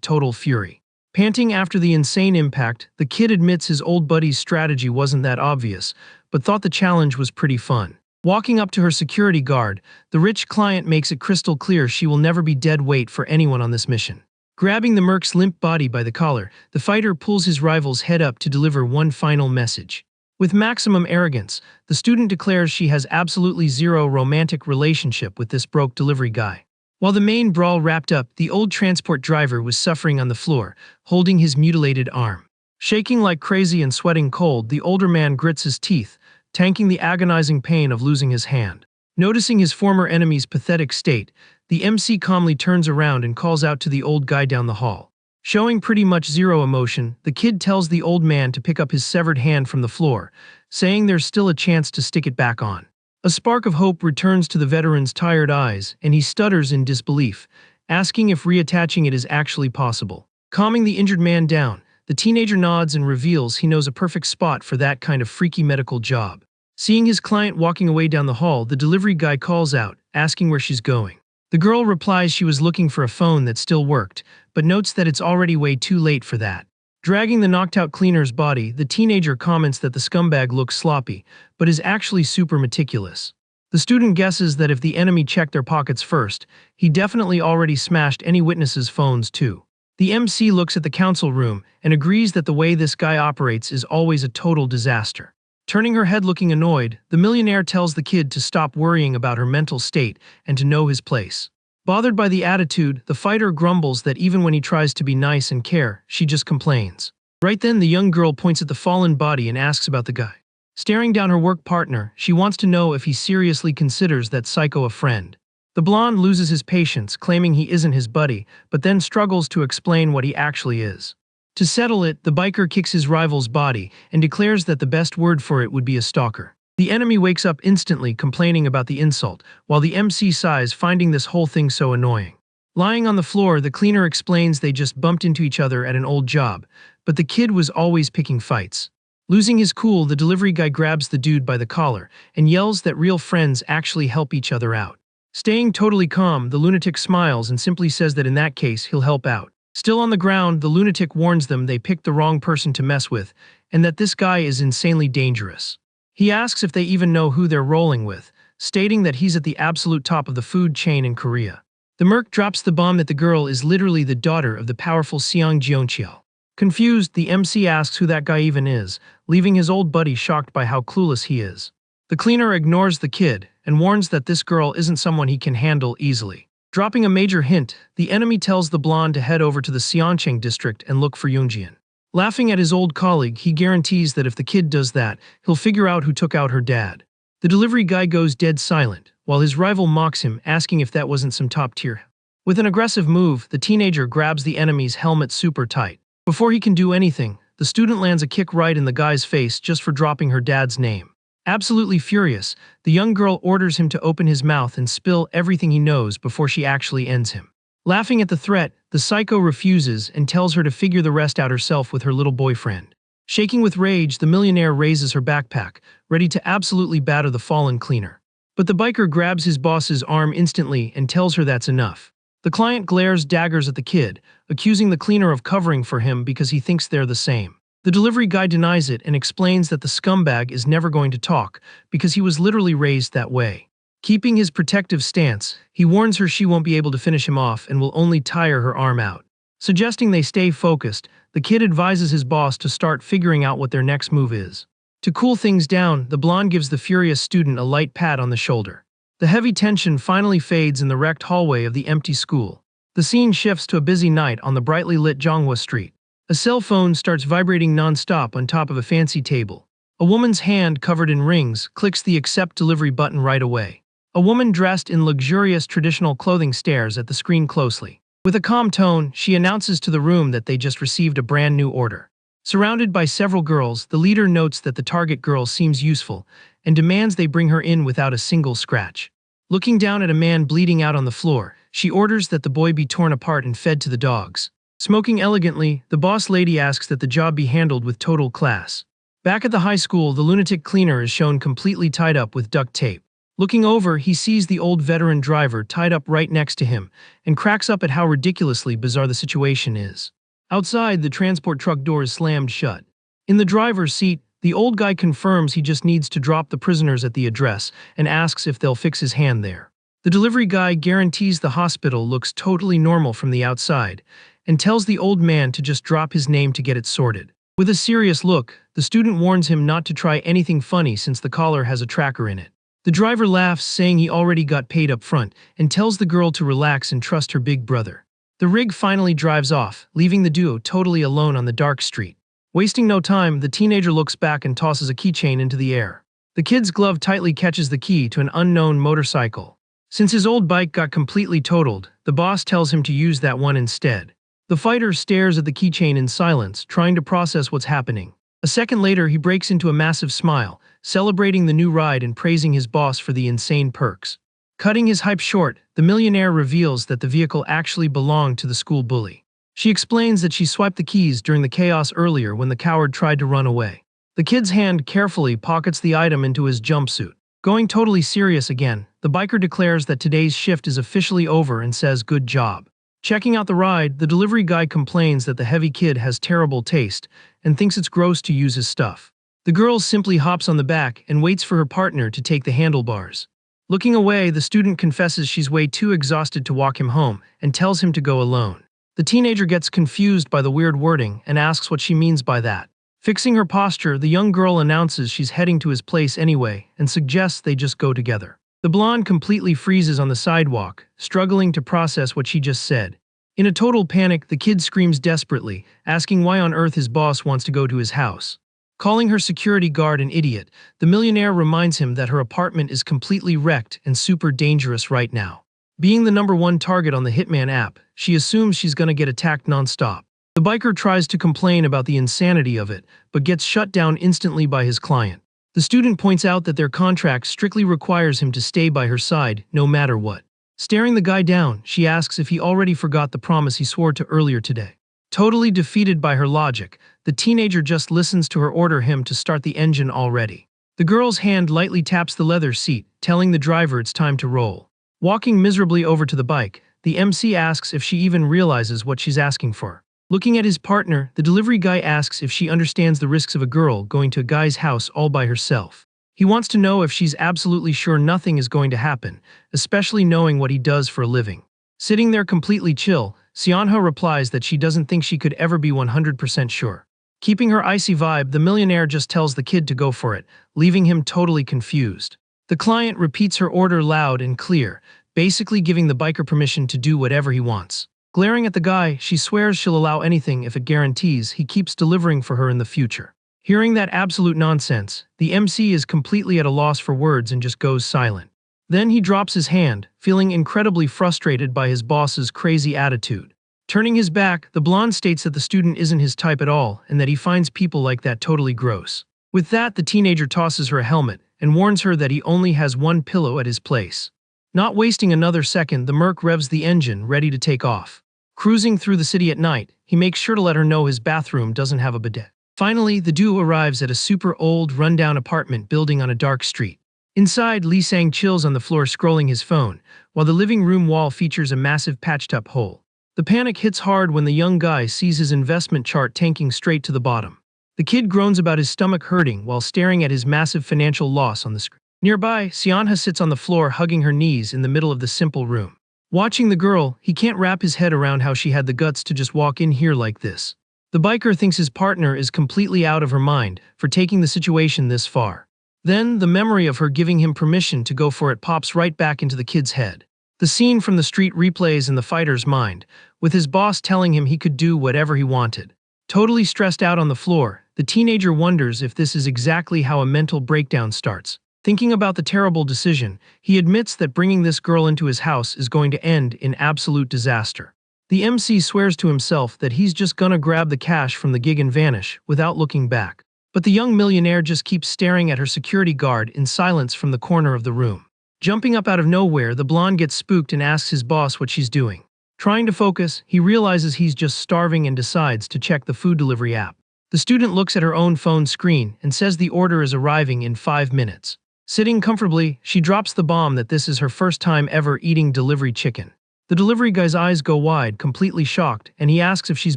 total fury. Panting after the insane impact, the kid admits his old buddy's strategy wasn't that obvious, but thought the challenge was pretty fun. Walking up to her security guard, the rich client makes it crystal clear she will never be dead weight for anyone on this mission. Grabbing the merc's limp body by the collar, the fighter pulls his rival's head up to deliver one final message. With maximum arrogance, the student declares she has absolutely zero romantic relationship with this broke delivery guy. While the main brawl wrapped up, the old transport driver was suffering on the floor, holding his mutilated arm. Shaking like crazy and sweating cold, the older man grits his teeth, tanking the agonizing pain of losing his hand. Noticing his former enemy's pathetic state, the MC calmly turns around and calls out to the old guy down the hall. Showing pretty much zero emotion, the kid tells the old man to pick up his severed hand from the floor, saying there's still a chance to stick it back on. A spark of hope returns to the veteran's tired eyes, and he stutters in disbelief, asking if reattaching it is actually possible. Calming the injured man down, the teenager nods and reveals he knows a perfect spot for that kind of freaky medical job. Seeing his client walking away down the hall, the delivery guy calls out, asking where she's going. The girl replies she was looking for a phone that still worked, but notes that it's already way too late for that. Dragging the knocked-out cleaner's body, the teenager comments that the scumbag looks sloppy, but is actually super meticulous. The student guesses that if the enemy checked their pockets first, he definitely already smashed any witnesses' phones too. The MC looks at the council room and agrees that the way this guy operates is always a total disaster. Turning her head looking annoyed, the millionaire tells the kid to stop worrying about her mental state and to know his place. Bothered by the attitude, the fighter grumbles that even when he tries to be nice and care, she just complains. Right then, the young girl points at the fallen body and asks about the guy. Staring down her work partner, she wants to know if he seriously considers that psycho a friend. The blonde loses his patience, claiming he isn't his buddy, but then struggles to explain what he actually is. To settle it, the biker kicks his rival's body and declares that the best word for it would be a stalker. The enemy wakes up instantly, complaining about the insult, while the MC sighs, finding this whole thing so annoying. Lying on the floor, the cleaner explains they just bumped into each other at an old job, but the kid was always picking fights. Losing his cool, the delivery guy grabs the dude by the collar and yells that real friends actually help each other out. Staying totally calm, the lunatic smiles and simply says that in that case, he'll help out. Still on the ground, the lunatic warns them they picked the wrong person to mess with, and that this guy is insanely dangerous. He asks if they even know who they're rolling with, stating that he's at the absolute top of the food chain in Korea. The merc drops the bomb that the girl is literally the daughter of the powerful Seong Jeoncheol. Confused, the MC asks who that guy even is, leaving his old buddy shocked by how clueless he is. The cleaner ignores the kid and warns that this girl isn't someone he can handle easily. Dropping a major hint, the enemy tells the blonde to head over to the Seoncheng district and look for Yoonjian. Laughing at his old colleague, he guarantees that if the kid does that, he'll figure out who took out her dad. The delivery guy goes dead silent, while his rival mocks him, asking if that wasn't some top tier. With an aggressive move, the teenager grabs the enemy's helmet super tight. Before he can do anything, the student lands a kick right in the guy's face just for dropping her dad's name. Absolutely furious, the young girl orders him to open his mouth and spill everything he knows before she actually ends him. Laughing at the threat, the psycho refuses and tells her to figure the rest out herself with her little boyfriend. Shaking with rage, the millionaire raises her backpack, ready to absolutely batter the fallen cleaner. But the biker grabs his boss's arm instantly and tells her that's enough. The client glares daggers at the kid, accusing the cleaner of covering for him because he thinks they're the same. The delivery guy denies it and explains that the scumbag is never going to talk because he was literally raised that way. Keeping his protective stance, he warns her she won't be able to finish him off and will only tire her arm out. Suggesting they stay focused, the kid advises his boss to start figuring out what their next move is. To cool things down, the blonde gives the furious student a light pat on the shoulder. The heavy tension finally fades in the wrecked hallway of the empty school. The scene shifts to a busy night on the brightly lit Jonghwa Street. A cell phone starts vibrating non-stop on top of a fancy table. A woman's hand covered in rings clicks the accept delivery button right away. A woman dressed in luxurious traditional clothing stares at the screen closely. With a calm tone, she announces to the room that they just received a brand new order. Surrounded by several girls, the leader notes that the target girl seems useful and demands they bring her in without a single scratch. Looking down at a man bleeding out on the floor, She orders that the boy be torn apart and fed to the dogs. Smoking elegantly, the boss lady asks that the job be handled with total class. Back at the high school, the lunatic cleaner is shown completely tied up with duct tape. Looking over, he sees the old veteran driver tied up right next to him and cracks up at how ridiculously bizarre the situation is. Outside, the transport truck door is slammed shut. In the driver's seat, the old guy confirms he just needs to drop the prisoners at the address and asks if they'll fix his hand there. The delivery guy guarantees the hospital looks totally normal from the outside and tells the old man to just drop his name to get it sorted. With a serious look, the student warns him not to try anything funny since the collar has a tracker in it. The driver laughs, saying he already got paid up front, and tells the girl to relax and trust her big brother. The rig finally drives off, leaving the duo totally alone on the dark street. Wasting no time, the teenager looks back and tosses a keychain into the air. The kid's glove tightly catches the key to an unknown motorcycle. Since his old bike got completely totaled, the boss tells him to use that one instead. The fighter stares at the keychain in silence, trying to process what's happening. A second later, he breaks into a massive smile, celebrating the new ride and praising his boss for the insane perks. Cutting his hype short, the millionaire reveals that the vehicle actually belonged to the school bully. She explains that she swiped the keys during the chaos earlier when the coward tried to run away. The kid's hand carefully pockets the item into his jumpsuit. Going totally serious again, the biker declares that today's shift is officially over and says good job. Checking out the ride, the delivery guy complains that the heavy kid has terrible taste and thinks it's gross to use his stuff. The girl simply hops on the back and waits for her partner to take the handlebars. Looking away, the student confesses she's way too exhausted to walk him home and tells him to go alone. The teenager gets confused by the weird wording and asks what she means by that. Fixing her posture, the young girl announces she's heading to his place anyway and suggests they just go together. The blonde completely freezes on the sidewalk, struggling to process what she just said. In a total panic, the kid screams desperately, asking why on earth his boss wants to go to his house. Calling her security guard an idiot, the millionaire reminds him that her apartment is completely wrecked and super dangerous right now. Being the #1 target on the Hitman app, she assumes she's gonna get attacked nonstop. The biker tries to complain about the insanity of it, but gets shut down instantly by his client. The student points out that their contract strictly requires him to stay by her side, no matter what. Staring the guy down, she asks if he already forgot the promise he swore to earlier today. Totally defeated by her logic, the teenager just listens to her order him to start the engine already. The girl's hand lightly taps the leather seat, telling the driver it's time to roll. Walking miserably over to the bike, the MC asks if she even realizes what she's asking for. Looking at his partner, the delivery guy asks if she understands the risks of a girl going to a guy's house all by herself. He wants to know if she's absolutely sure nothing is going to happen, especially knowing what he does for a living. Sitting there completely chill, Seonho replies that she doesn't think she could ever be 100% sure. Keeping her icy vibe, the millionaire just tells the kid to go for it, leaving him totally confused. The client repeats her order loud and clear, basically giving the biker permission to do whatever he wants. Glaring at the guy, she swears she'll allow anything if it guarantees he keeps delivering for her in the future. Hearing that absolute nonsense, the MC is completely at a loss for words and just goes silent. Then he drops his hand, feeling incredibly frustrated by his boss's crazy attitude. Turning his back, the blonde states that the student isn't his type at all and that he finds people like that totally gross. With that, the teenager tosses her a helmet and warns her that he only has one pillow at his place. Not wasting another second, the merc revs the engine, ready to take off. Cruising through the city at night, he makes sure to let her know his bathroom doesn't have a bidet. Finally, the duo arrives at a super old, rundown apartment building on a dark street. Inside, Lee Sang chills on the floor scrolling his phone, while the living room wall features a massive patched-up hole. The panic hits hard when the young guy sees his investment chart tanking straight to the bottom. The kid groans about his stomach hurting while staring at his massive financial loss on the screen. Nearby, Seonha sits on the floor hugging her knees in the middle of the simple room. Watching the girl, he can't wrap his head around how she had the guts to just walk in here like this. The biker thinks his partner is completely out of her mind for taking the situation this far. Then, the memory of her giving him permission to go for it pops right back into the kid's head. The scene from the street replays in the fighter's mind, with his boss telling him he could do whatever he wanted. Totally stressed out on the floor, the teenager wonders if this is exactly how a mental breakdown starts. Thinking about the terrible decision, he admits that bringing this girl into his house is going to end in absolute disaster. The MC swears to himself that he's just gonna grab the cash from the gig and vanish without looking back. But the young millionaire just keeps staring at her security guard in silence from the corner of the room. Jumping up out of nowhere, the blonde gets spooked and asks his boss what she's doing. Trying to focus, he realizes he's just starving and decides to check the food delivery app. The student looks at her own phone screen and says the order is arriving in 5 minutes. Sitting comfortably, she drops the bomb that this is her first time ever eating delivery chicken. The delivery guy's eyes go wide, completely shocked, and he asks if she's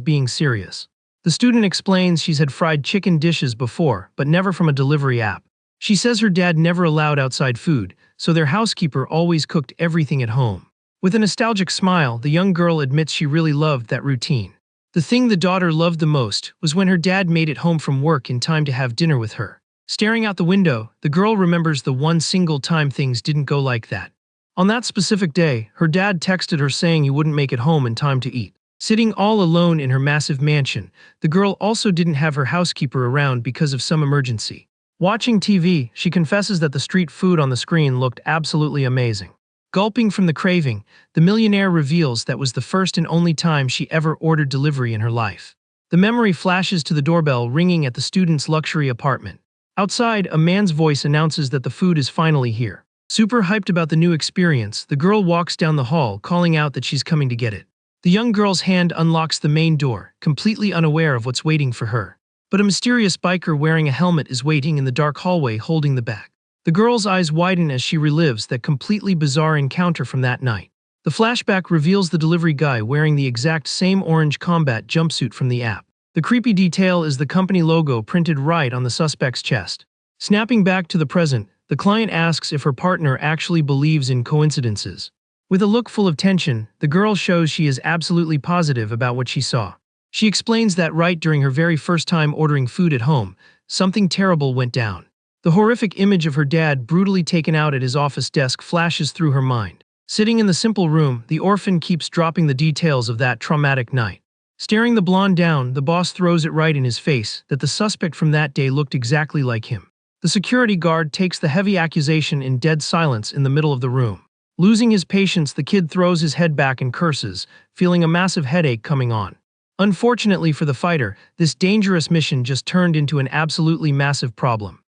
being serious. The student explains she's had fried chicken dishes before, but never from a delivery app. She says her dad never allowed outside food, so their housekeeper always cooked everything at home. With a nostalgic smile, the young girl admits she really loved that routine. The thing the daughter loved the most was when her dad made it home from work in time to have dinner with her. Staring out the window, the girl remembers the one single time things didn't go like that. On that specific day, her dad texted her saying he wouldn't make it home in time to eat. Sitting all alone in her massive mansion, the girl also didn't have her housekeeper around because of some emergency. Watching TV, she confesses that the street food on the screen looked absolutely amazing. Gulping from the craving, the millionaire reveals that was the first and only time she ever ordered delivery in her life. The memory flashes to the doorbell ringing at the student's luxury apartment. Outside, a man's voice announces that the food is finally here. Super hyped about the new experience, the girl walks down the hall, calling out that she's coming to get it. The young girl's hand unlocks the main door, completely unaware of what's waiting for her. But a mysterious biker wearing a helmet is waiting in the dark hallway holding the bag. The girl's eyes widen as she relives that completely bizarre encounter from that night. The flashback reveals the delivery guy wearing the exact same orange combat jumpsuit from the app. The creepy detail is the company logo printed right on the suspect's chest. Snapping back to the present, the client asks if her partner actually believes in coincidences. With a look full of tension, the girl shows she is absolutely positive about what she saw. She explains that right during her very first time ordering food at home, something terrible went down. The horrific image of her dad brutally taken out at his office desk flashes through her mind. Sitting in the simple room, the orphan keeps dropping the details of that traumatic night. Staring the blonde down, the boss throws it right in his face that the suspect from that day looked exactly like him. The security guard takes the heavy accusation in dead silence in the middle of the room. Losing his patience, the kid throws his head back and curses, feeling a massive headache coming on. Unfortunately for the fighter, this dangerous mission just turned into an absolutely massive problem.